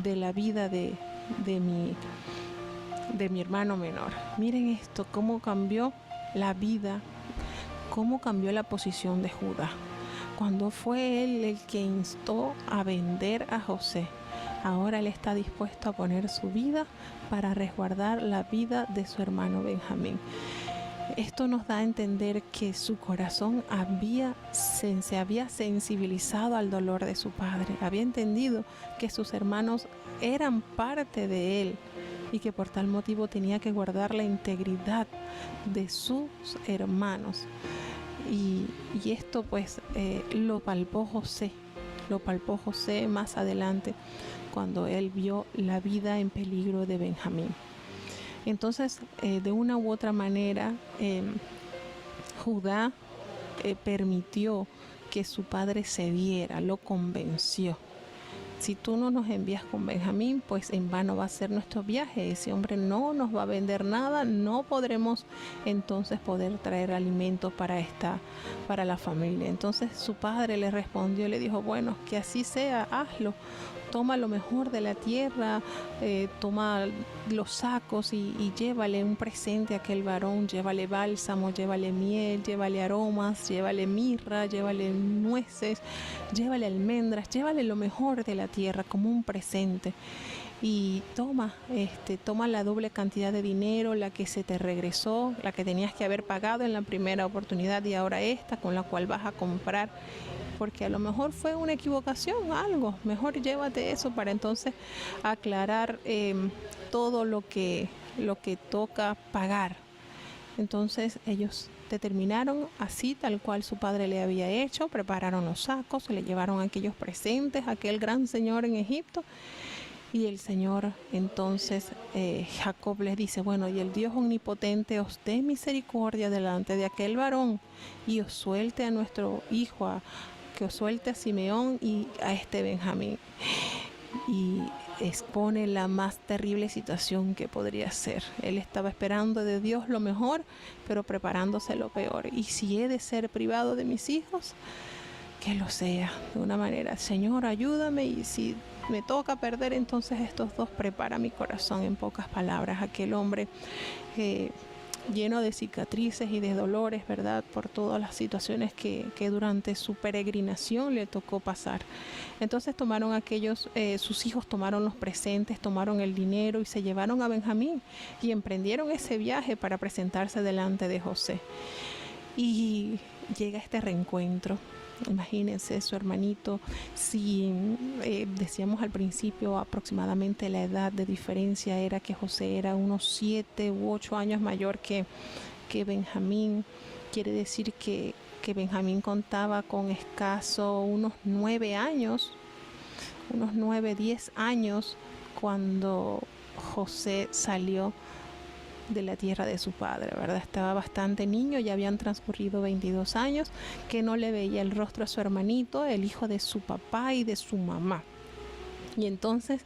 de la vida de mi hermano menor. Miren esto, cómo cambió la vida, cómo cambió la posición de Judá. Cuando fue él el que instó a vender a José, ahora él está dispuesto a poner su vida para resguardar la vida de su hermano Benjamín. Esto nos da a entender que su corazón se había sensibilizado al dolor de su padre, había entendido que sus hermanos eran parte de él y que por tal motivo tenía que guardar la integridad de sus hermanos. Y esto pues lo palpó José más adelante cuando él vio la vida en peligro de Benjamín. Entonces, de una u otra manera, Judá permitió que su padre cediera, lo convenció. Si tú no nos envías con Benjamín, pues en vano va a ser nuestro viaje. Ese hombre no nos va a vender nada, no podremos entonces poder traer alimentos para la familia. Entonces su padre le respondió, le dijo, bueno, que así sea, hazlo. Toma lo mejor de la tierra, toma los sacos y llévale un presente a aquel varón, llévale bálsamo, llévale miel, llévale aromas, llévale mirra, llévale nueces, llévale almendras, llévale lo mejor de la tierra como un presente. Y toma la doble cantidad de dinero, la que se te regresó, la que tenías que haber pagado en la primera oportunidad y ahora esta con la cual vas a comprar, porque a lo mejor fue una equivocación, algo, mejor llévate eso para entonces aclarar todo lo que toca pagar. Entonces ellos determinaron así, tal cual su padre le había hecho, prepararon los sacos, se le llevaron aquellos presentes a aquel gran señor en Egipto. Y el Señor entonces, Jacob les dice, bueno, y el Dios omnipotente os dé misericordia delante de aquel varón y os suelte a nuestro hijo, que os suelte a Simeón y a este Benjamín. Y expone la más terrible situación que podría ser. Él estaba esperando de Dios lo mejor, pero preparándose lo peor. Y si he de ser privado de mis hijos, que lo sea de una manera. Señor, ayúdame, y si me toca perder entonces estos dos, prepara mi corazón. En pocas palabras, aquel hombre lleno de cicatrices y de dolores, ¿verdad? Por todas las situaciones que durante su peregrinación le tocó pasar. Entonces tomaron sus hijos tomaron los presentes, tomaron el dinero y se llevaron a Benjamín y emprendieron ese viaje para presentarse delante de José. Y llega este reencuentro. Imagínense, su hermanito, si decíamos al principio aproximadamente la edad de diferencia era que José era unos 7 u 8 años mayor que Benjamín, quiere decir que Benjamín contaba con escaso unos 9 años, unos 9, 10 años cuando José salió de la tierra de su padre, ¿verdad? Estaba bastante niño, ya habían transcurrido 22 años que no le veía el rostro a su hermanito, el hijo de su papá y de su mamá. Y entonces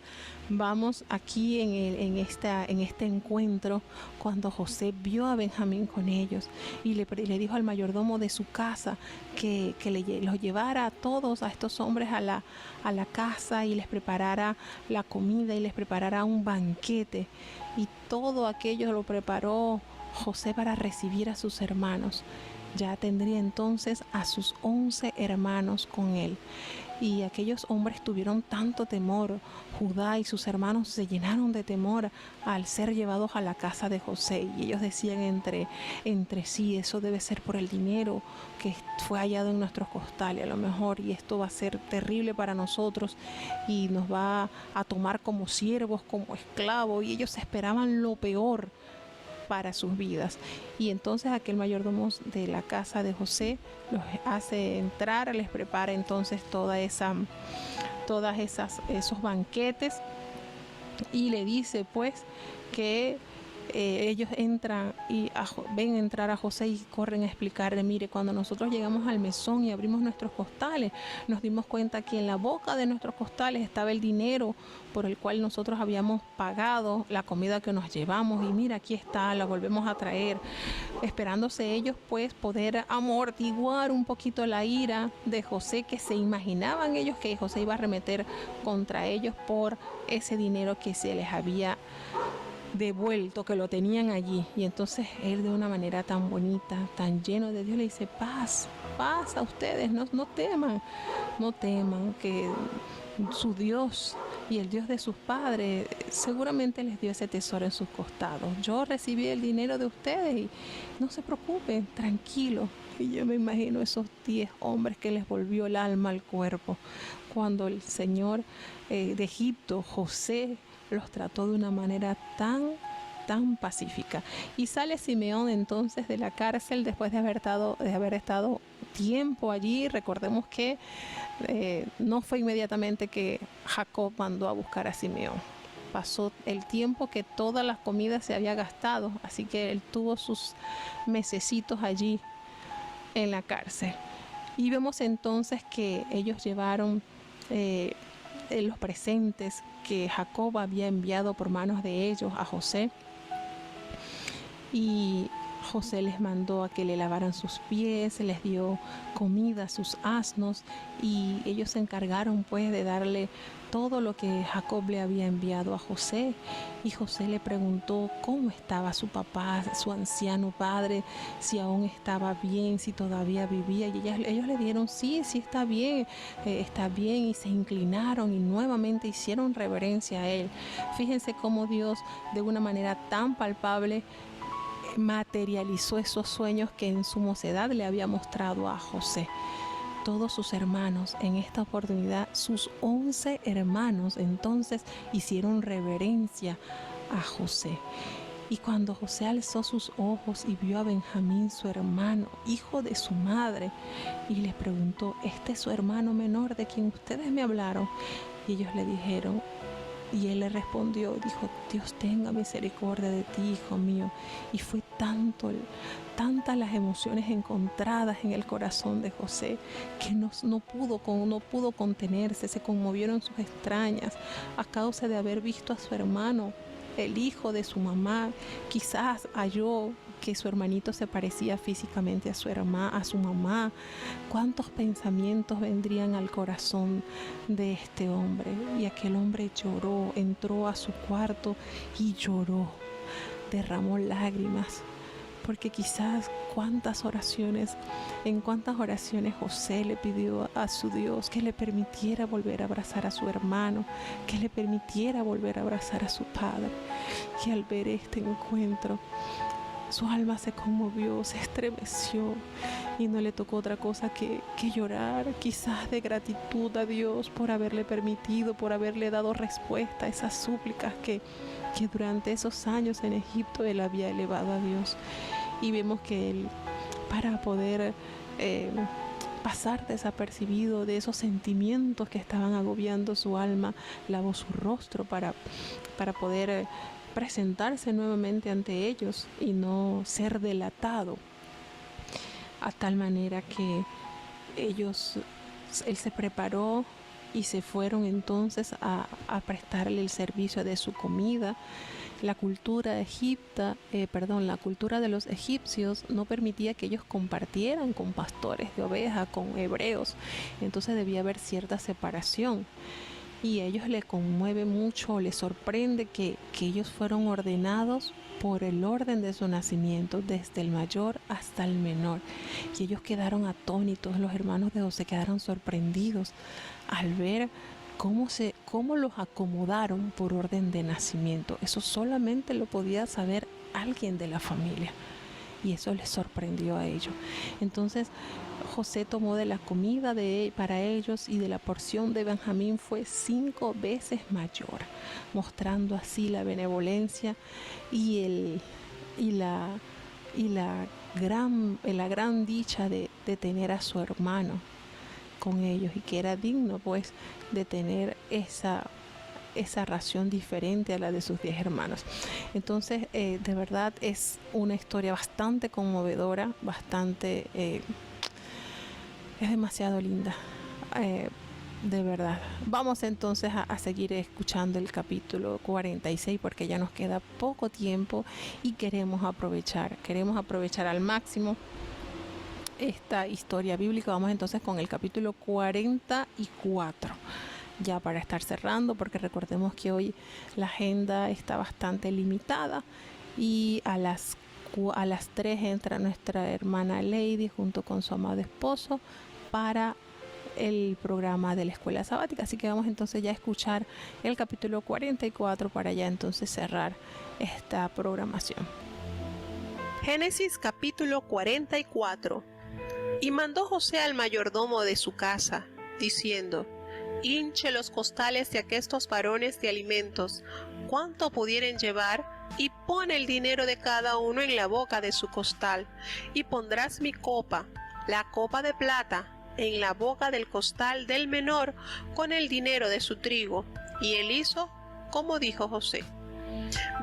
vamos aquí en este encuentro, cuando José vio a Benjamín con ellos y le dijo al mayordomo de su casa que los llevara a todos, a estos hombres a la casa, y les preparara la comida y les preparara un banquete. Y todo aquello lo preparó José para recibir a sus hermanos. Ya tendría entonces a sus 11 hermanos con él. Y aquellos hombres tuvieron tanto temor, Judá y sus hermanos se llenaron de temor al ser llevados a la casa de José. Y ellos decían entre sí, eso debe ser por el dinero que fue hallado en nuestros costales a lo mejor, y esto va a ser terrible para nosotros y nos va a tomar como siervos, como esclavos. Y ellos esperaban lo peor para sus vidas. Y entonces aquel mayordomo de la casa de José los hace entrar, les prepara entonces esos banquetes, y le dice pues que ellos entran y ven entrar a José y corren a explicarle: mire, cuando nosotros llegamos al mesón y abrimos nuestros costales, nos dimos cuenta que en la boca de nuestros costales estaba el dinero por el cual nosotros habíamos pagado la comida que nos llevamos, y mira, aquí está, la volvemos a traer, esperándose ellos pues poder amortiguar un poquito la ira de José, que se imaginaban ellos que José iba a arremeter contra ellos por ese dinero que se les había devuelto, que lo tenían allí. Y entonces él, de una manera tan bonita, tan lleno de Dios, le dice: paz a ustedes, no teman, que su Dios y el Dios de sus padres seguramente les dio ese tesoro en sus costados. Yo recibí el dinero de ustedes y no se preocupen, tranquilo. Y yo me imagino esos 10 hombres que les volvió el alma al cuerpo cuando el Señor de Egipto, José, los trató de una manera tan pacífica. Y sale Simeón entonces de la cárcel después de haber estado tiempo allí. Recordemos que no fue inmediatamente que Jacob mandó a buscar a Simeón. Pasó el tiempo que toda la comida se había gastado, así que él tuvo sus mesecitos allí en la cárcel. Y vemos entonces que ellos llevaron los presentes que Jacob había enviado por manos de ellos a José, y José les mandó a que le lavaran sus pies, les dio comida a sus asnos, y ellos se encargaron pues de darle todo lo que Jacob le había enviado a José. Y José le preguntó cómo estaba su papá, su anciano padre, si aún estaba bien, si todavía vivía. Y ellos le dieron: sí, está bien, y se inclinaron y nuevamente hicieron reverencia a él. Fíjense cómo Dios, de una manera tan palpable, materializó esos sueños que en su mocedad le había mostrado a José. Todos sus hermanos, en esta oportunidad, sus 11 hermanos, entonces hicieron reverencia a José. Y cuando José alzó sus ojos y vio a Benjamín, su hermano, hijo de su madre, y le preguntó: ¿este es su hermano menor de quien ustedes me hablaron? Y ellos le dijeron, y él le respondió, dijo: Dios tenga misericordia de ti, hijo mío. Y fue tantas las emociones encontradas en el corazón de José, que no pudo contenerse. Se conmovieron sus extrañas a causa de haber visto a su hermano, el hijo de su mamá. Quizás halló que su hermanito se parecía físicamente a su mamá. ¿Cuántos pensamientos vendrían al corazón de este hombre? Y aquel hombre lloró, entró a su cuarto y lloró, derramó lágrimas, porque quizás en cuántas oraciones José le pidió a su Dios que le permitiera volver a abrazar a su hermano, que le permitiera volver a abrazar a su padre. Y al ver este encuentro, su alma se conmovió, se estremeció, y no le tocó otra cosa que llorar, quizás de gratitud a Dios por haberle permitido, por haberle dado respuesta a esas súplicas que durante esos años en Egipto él había elevado a Dios. Y vemos que él, para poder pasar desapercibido de esos sentimientos que estaban agobiando su alma, lavó su rostro para poder presentarse nuevamente ante ellos y no ser delatado, a tal manera que él se preparó y se fueron entonces a prestarle el servicio de su comida. La cultura la cultura de los egipcios no permitía que ellos compartieran con pastores de ovejas, con hebreos. Entonces debía haber cierta separación. Y a ellos les conmueve mucho, les sorprende que ellos fueron ordenados por el orden de su nacimiento, desde el mayor hasta el menor. Y ellos quedaron atónitos, los hermanos de José quedaron sorprendidos al ver cómo los acomodaron por orden de nacimiento. Eso solamente lo podía saber alguien de la familia. Y eso les sorprendió a ellos. Entonces José tomó de la comida para ellos, y de la porción de Benjamín fue 5 veces mayor, mostrando así la benevolencia y la gran dicha de tener a su hermano con ellos, y que era digno pues de tener esa ración diferente a la de sus 10 hermanos. Entonces de verdad es una historia bastante conmovedora, es demasiado linda, de verdad. Vamos entonces a seguir escuchando el capítulo 46, porque ya nos queda poco tiempo y queremos aprovechar al máximo esta historia bíblica. Vamos entonces con el capítulo 44, ya para estar cerrando, porque recordemos que hoy la agenda está bastante limitada, y a las 3 entra nuestra hermana Lady junto con su amado esposo para el programa de la escuela sabática. Así que vamos entonces ya a escuchar el capítulo 44 para ya entonces cerrar esta programación. Génesis capítulo 44. Y mandó José al mayordomo de su casa, diciendo: hinche los costales de aquestos varones de alimentos, cuanto pudieren llevar, y pon el dinero de cada uno en la boca de su costal, y pondrás mi copa, la copa de plata, en la boca del costal del menor, con el dinero de su trigo. Y él hizo como dijo José.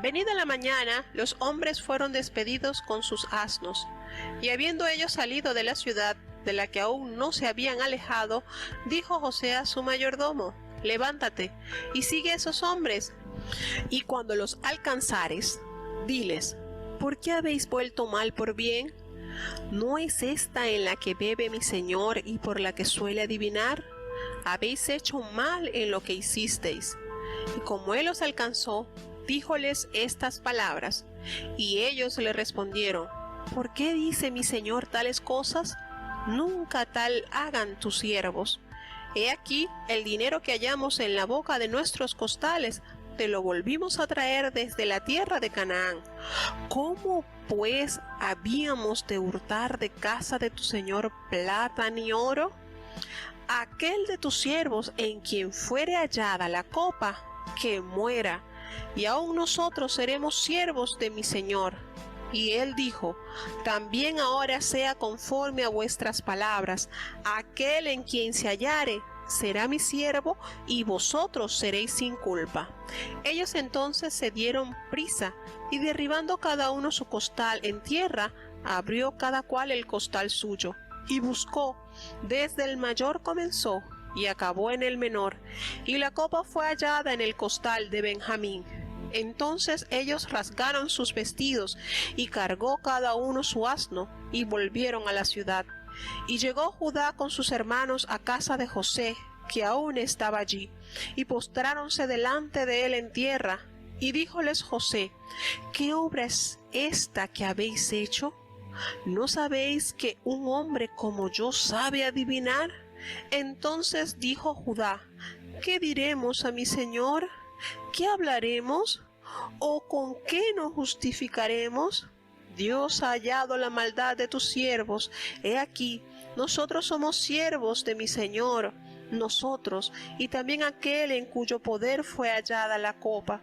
Venida la mañana, los hombres fueron despedidos con sus asnos, y habiendo ellos salido de la ciudad, de la que aún no se habían alejado, dijo José a su mayordomo: levántate y sigue a esos hombres, y cuando los alcanzares, diles: ¿por qué habéis vuelto mal por bien? ¿No es esta en la que bebe mi señor y por la que suele adivinar? Habéis hecho mal en lo que hicisteis. Y como él los alcanzó, díjoles estas palabras, y ellos le respondieron: ¿por qué dice mi señor tales cosas? Nunca tal hagan tus siervos. He aquí el dinero que hallamos en la boca de nuestros costales, te lo volvimos a traer desde la tierra de Canaán. ¿Cómo pues habíamos de hurtar de casa de tu señor plata ni oro? Aquel de tus siervos en quien fuere hallada la copa, que muera, y aún nosotros seremos siervos de mi señor. Y él dijo: también ahora sea conforme a vuestras palabras, aquel en quien se hallare será mi siervo, y vosotros seréis sin culpa. Ellos entonces se dieron prisa, y derribando cada uno su costal en tierra, abrió cada cual el costal suyo, y buscó, desde el mayor comenzó, y acabó en el menor, y la copa fue hallada en el costal de Benjamín. Entonces ellos rasgaron sus vestidos, y cargó cada uno su asno, y volvieron a la ciudad. Y llegó Judá con sus hermanos a casa de José, que aún estaba allí, y postráronse delante de él en tierra. Y díjoles José: ¿qué obra es esta que habéis hecho? ¿No sabéis que un hombre como yo sabe adivinar? Entonces dijo Judá: ¿qué diremos a mi señor? ¿Qué hablaremos? ¿O con qué nos justificaremos? Dios ha hallado la maldad de tus siervos. He aquí, nosotros somos siervos de mi señor, nosotros, y también aquel en cuyo poder fue hallada la copa.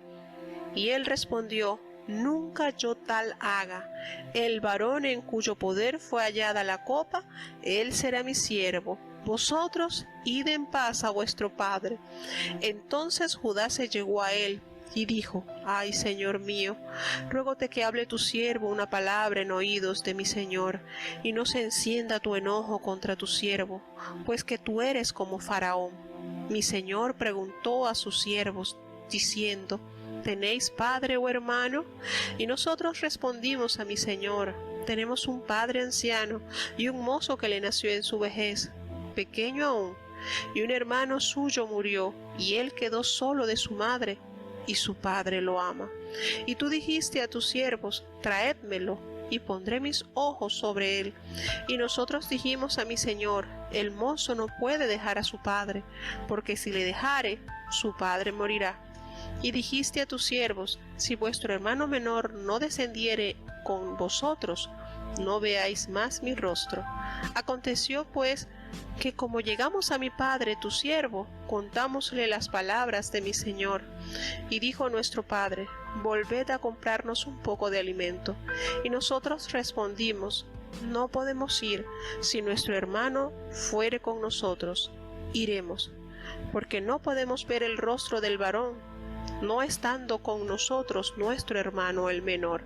Y él respondió: nunca yo tal haga. El varón en cuyo poder fue hallada la copa, él será mi siervo. Vosotros id en paz a vuestro padre. Entonces Judá se llegó a él y dijo: ay, señor mío, ruégote que hable tu siervo una palabra en oídos de mi señor, y no se encienda tu enojo contra tu siervo, pues que tú eres como Faraón. mi señor preguntó a sus siervos, diciendo: ¿tenéis padre o hermano? Y nosotros respondimos a mi señor: tenemos un padre anciano y un mozo que le nació en su vejez, pequeño aún, y un hermano suyo murió, y él quedó solo de su madre, y su padre lo ama. Y tú dijiste a tus siervos: traédmelo, y pondré mis ojos sobre él. Y nosotros dijimos a mi señor: el mozo no puede dejar a su padre, porque si le dejare, su padre morirá. Y dijiste a tus siervos: si vuestro hermano menor no descendiere con vosotros, no veáis más mi rostro. Aconteció pues que como llegamos a mi padre tu siervo, contámosle las palabras de mi señor. Y dijo nuestro padre: volved a comprarnos un poco de alimento. Y nosotros respondimos: no podemos ir, si nuestro hermano fuere con nosotros, iremos, porque no podemos ver el rostro del varón, no estando con nosotros nuestro hermano el menor.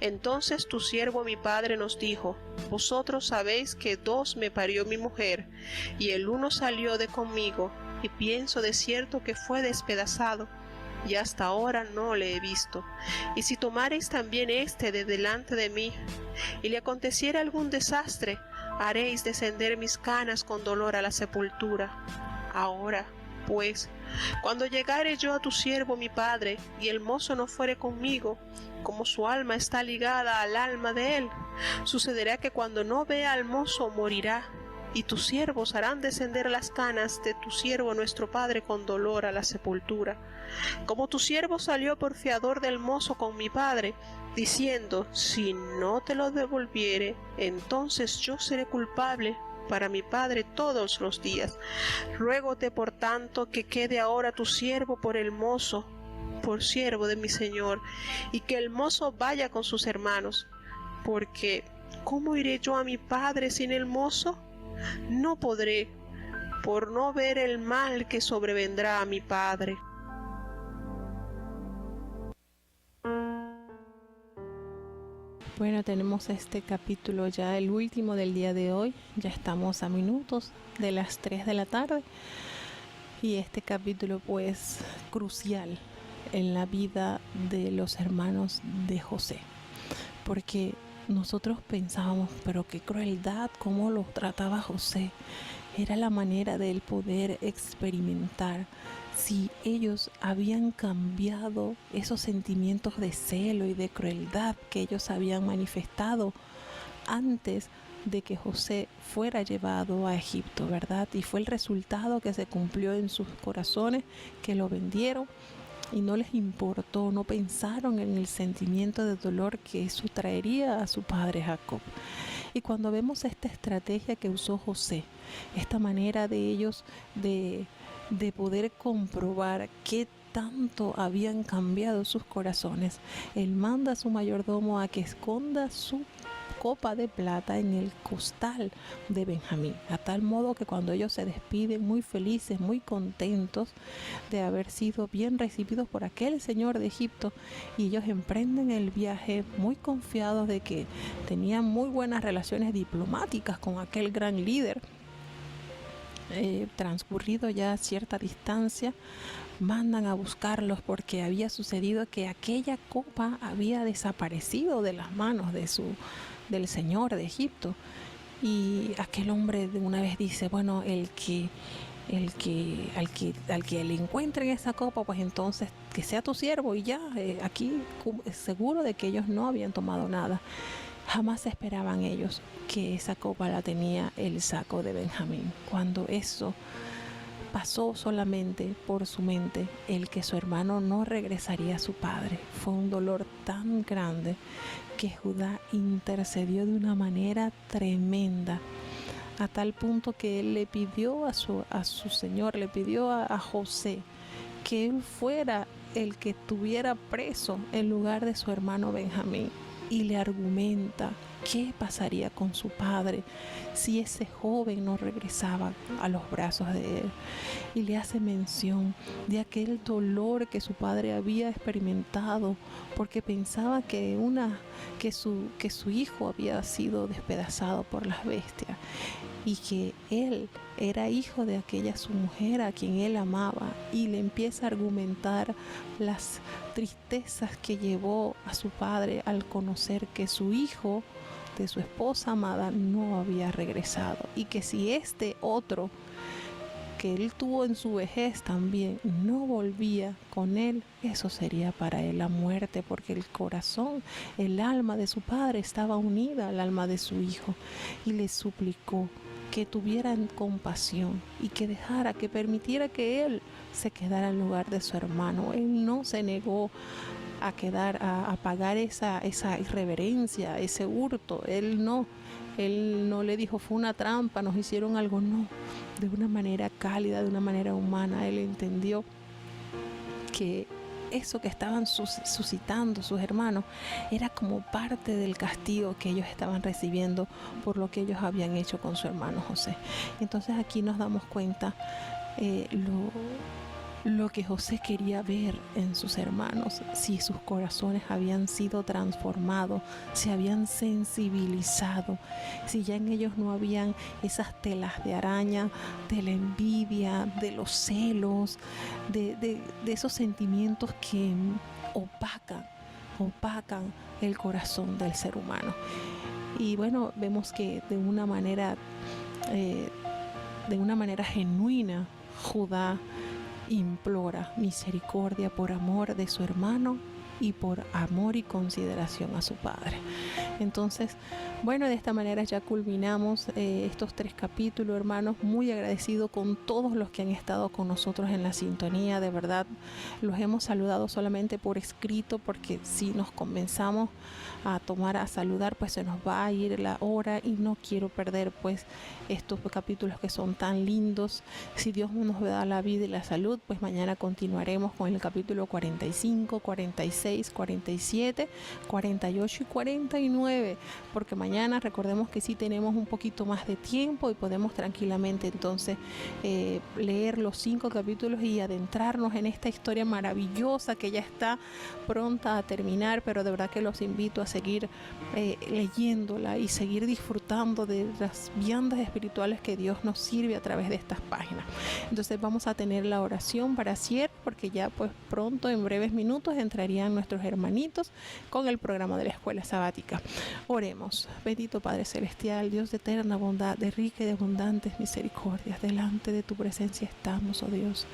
Entonces tu siervo mi padre nos dijo: vosotros sabéis que 2 me parió mi mujer, y el uno salió de conmigo, y pienso de cierto que fue despedazado, y hasta ahora no le he visto. Y si tomareis también de delante de mí, y le aconteciera algún desastre, haréis descender mis canas con dolor a la sepultura. Ahora pues, cuando llegare yo a tu siervo mi padre, y el mozo no fuere conmigo, como su alma está ligada al alma de él, sucederá que cuando no vea al mozo morirá, y tus siervos harán descender las canas de tu siervo nuestro padre con dolor a la sepultura. Como tu siervo salió por fiador del mozo con mi padre, diciendo: si no te lo devolviere, entonces yo seré culpable para mi padre todos los días. Ruégote por tanto que quede ahora tu siervo por el mozo, por siervo de mi señor, y que el mozo vaya con sus hermanos, porque ¿cómo iré yo a mi padre sin el mozo? No podré, por no ver el mal que sobrevendrá a mi padre. Bueno, tenemos este capítulo ya, el último del día de hoy. Ya estamos a minutos de las 3 de la tarde. Y este capítulo pues crucial en la vida de los hermanos de José. Porque nosotros pensábamos, pero qué crueldad, cómo los trataba José. Era la manera de él poder experimentar si ellos habían cambiado esos sentimientos de celo y de crueldad que ellos habían manifestado antes de que José fuera llevado a Egipto, ¿verdad? Y fue el resultado que se cumplió en sus corazones, que lo vendieron y no les importó, no pensaron en el sentimiento de dolor que eso traería a su padre Jacob. Y cuando vemos esta estrategia que usó José, esta manera de ellos de poder comprobar qué tanto habían cambiado sus corazones, él manda a su mayordomo a que esconda su copa de plata en el costal de Benjamín, a tal modo que cuando ellos se despiden muy felices, muy contentos de haber sido bien recibidos por aquel señor de Egipto, y ellos emprenden el viaje muy confiados de que tenían muy buenas relaciones diplomáticas con aquel gran líder. Transcurrido ya cierta distancia, mandan a buscarlos porque había sucedido que aquella copa había desaparecido de las manos del señor de Egipto. Y aquel hombre de una vez dice: bueno, al que le encuentren esa copa, pues entonces que sea tu siervo, y ya, aquí seguro de que ellos no habían tomado nada. Jamás esperaban ellos que esa copa la tenía el saco de Benjamín. Cuando eso pasó solamente por su mente, el que su hermano no regresaría a su padre, fue un dolor tan grande que Judá intercedió de una manera tremenda, a tal punto que él le pidió a su señor, le pidió a José que él fuera el que estuviera preso en lugar de su hermano Benjamín. Y le argumenta qué pasaría con su padre si ese joven no regresaba a los brazos de él. Y le hace mención de aquel dolor que su padre había experimentado porque pensaba que su hijo había sido despedazado por las bestias. y que él era hijo de aquella su mujer a quien él amaba, y le empieza a argumentar las tristezas que llevó a su padre al conocer que su hijo de su esposa amada no había regresado, y que si este otro que él tuvo en su vejez también no volvía con él, eso sería para él la muerte, porque el corazón, el alma de su padre estaba unida al alma de su hijo, y le suplicó que tuvieran compasión y que dejara, que permitiera que él se quedara en lugar de su hermano. Él no se negó a quedar, a pagar esa irreverencia, ese hurto. Él no le dijo fue una trampa, nos hicieron algo, no. De una manera cálida, de una manera humana, él entendió que eso que estaban suscitando sus hermanos era como parte del castigo que ellos estaban recibiendo por lo que ellos habían hecho con su hermano José. Entonces aquí nos damos cuenta lo que José quería ver en sus hermanos, si sus corazones habían sido transformados, se habían sensibilizado, si ya en ellos no habían esas telas de araña, de la envidia, de los celos, de esos sentimientos que opacan el corazón del ser humano. Y bueno, vemos que de una manera genuina, Judá implora misericordia por amor de su hermano y por amor y consideración a su padre. Entonces, bueno, de esta manera ya culminamos estos 3 capítulos, hermanos. Muy agradecido con todos los que han estado con nosotros en la sintonía. De verdad, los hemos saludado solamente por escrito, porque si nos comenzamos a saludar, pues se nos va a ir la hora y no quiero perder pues estos capítulos que son tan lindos. Si Dios nos da la vida y la salud, pues mañana continuaremos con el capítulo 45, 46, 47, 48 y 49, porque mañana recordemos que sí tenemos un poquito más de tiempo y podemos tranquilamente entonces leer los 5 capítulos y adentrarnos en esta historia maravillosa que ya está pronta a terminar, pero de verdad que los invito a seguir leyéndola y seguir disfrutando de las viandas espirituales que Dios nos sirve a través de estas páginas. Entonces vamos a tener la oración para cierre, porque ya pues pronto, en breves minutos, entrarían nuestros hermanitos con el programa de la escuela sabática. Oremos. Bendito Padre Celestial, Dios de eterna bondad, de rica y de abundantes misericordias, delante de tu presencia estamos, oh Dios,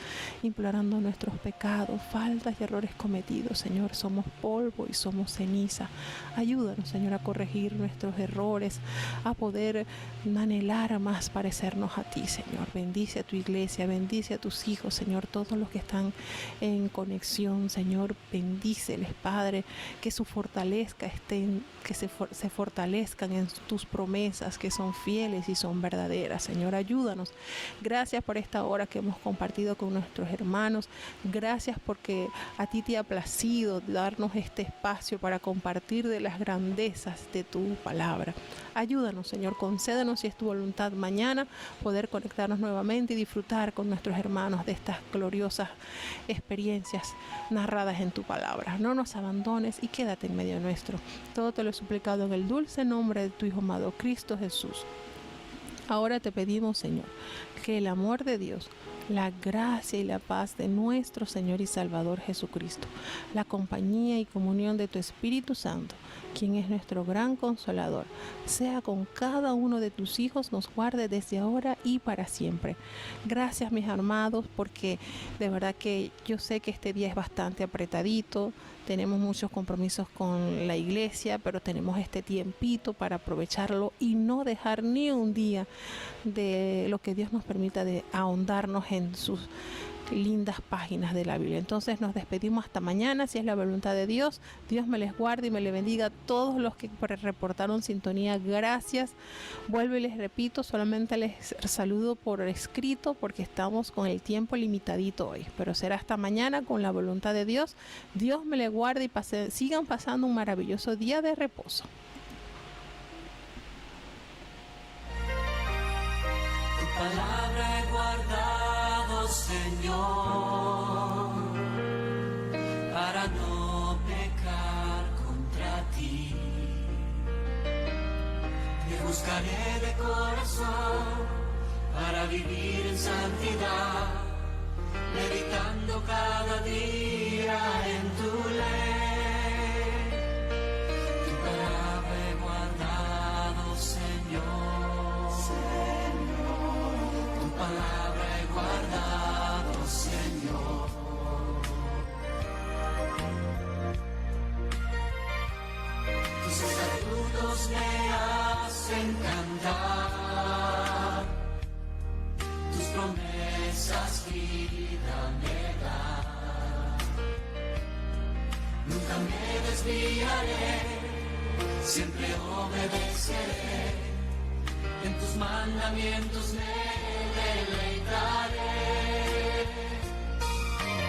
implorando nuestros pecados, faltas y errores cometidos. Señor, somos polvo y somos ceniza. Ayúdanos, Señor, a corregir nuestros errores, a poder anhelar más parecernos a ti, Señor. Bendice a tu iglesia, bendice a tus hijos, Señor, todos los que están en conexión, Señor, bendíceles, Padre, que su fortaleza que se fortalezcan en tus promesas, que son fieles y son verdaderas. Señor, ayúdanos. Gracias por esta hora que hemos compartido con nuestros hermanos. Gracias porque a ti te ha placido darnos este espacio para compartir de las grandezas de tu palabra. Ayúdanos, Señor, concédenos, si es tu voluntad, mañana poder conectarnos nuevamente y disfrutar con nuestros hermanos de estas gloriosas experiencias narradas en tu palabra. No nos abandones y quédate en medio nuestro. Todo te lo he suplicado en el dulce nombre de tu Hijo amado Cristo Jesús. Ahora te pedimos, Señor, que el amor de Dios, la gracia y la paz de nuestro Señor y Salvador Jesucristo, la compañía y comunión de tu Espíritu Santo, quien es nuestro gran consolador, sea con cada uno de tus hijos, nos guarde desde ahora y para siempre. Gracias, mis amados, porque de verdad que yo sé que este día es bastante apretadito. Tenemos muchos compromisos con la iglesia, pero tenemos este tiempito para aprovecharlo y no dejar ni un día de lo que Dios nos permita de ahondarnos en sus lindas páginas de la Biblia. Entonces nos despedimos hasta mañana, si es la voluntad de Dios. Dios me les guarde y me les bendiga a todos los que reportaron sintonía. Gracias. Vuelvo y les repito, solamente les saludo por escrito porque estamos con el tiempo limitadito hoy, pero será hasta mañana con la voluntad de Dios. Dios me les guarde y sigan pasando un maravilloso día de reposo. Tu palabra he guardado, Señor, para no pecar contra ti. buscaré de corazón para vivir en santidad, meditando cada día en tu ley. Tu palabra he guardado, Señor. Tu palabra he guardado, Señor. Tus estatutos me hacen cantar, tus promesas vida me dan. Nunca me desviaré, siempre obedeceré, en tus mandamientos me deleitaré.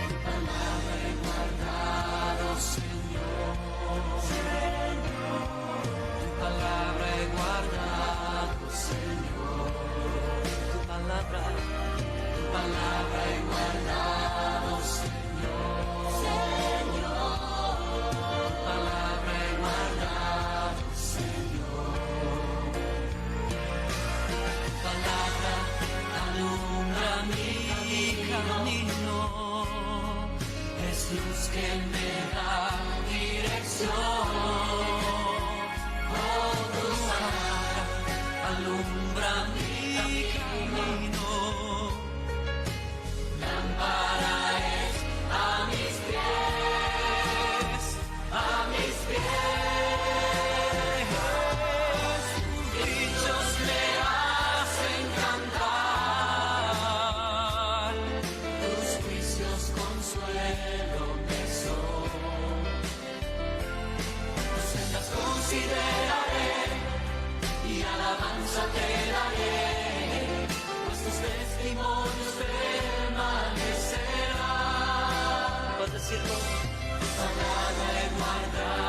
Tu palabra he guardado, Señor. Tu palabra he guardado, Señor. Tu palabra he guardado, Señor. Tu palabra he guardado, Señor. Tu palabra alumbra mi camino, es luz que me da dirección. Alumbra mi camino, lámpara es a mis pies, tus dichos me hacen cantar, tus juicios consuelo me son, tus sendas consideraré y alabanza te daré, pues tus testimonios permanecerán. ¿Puedes decirlo? Tu palabra he guardado.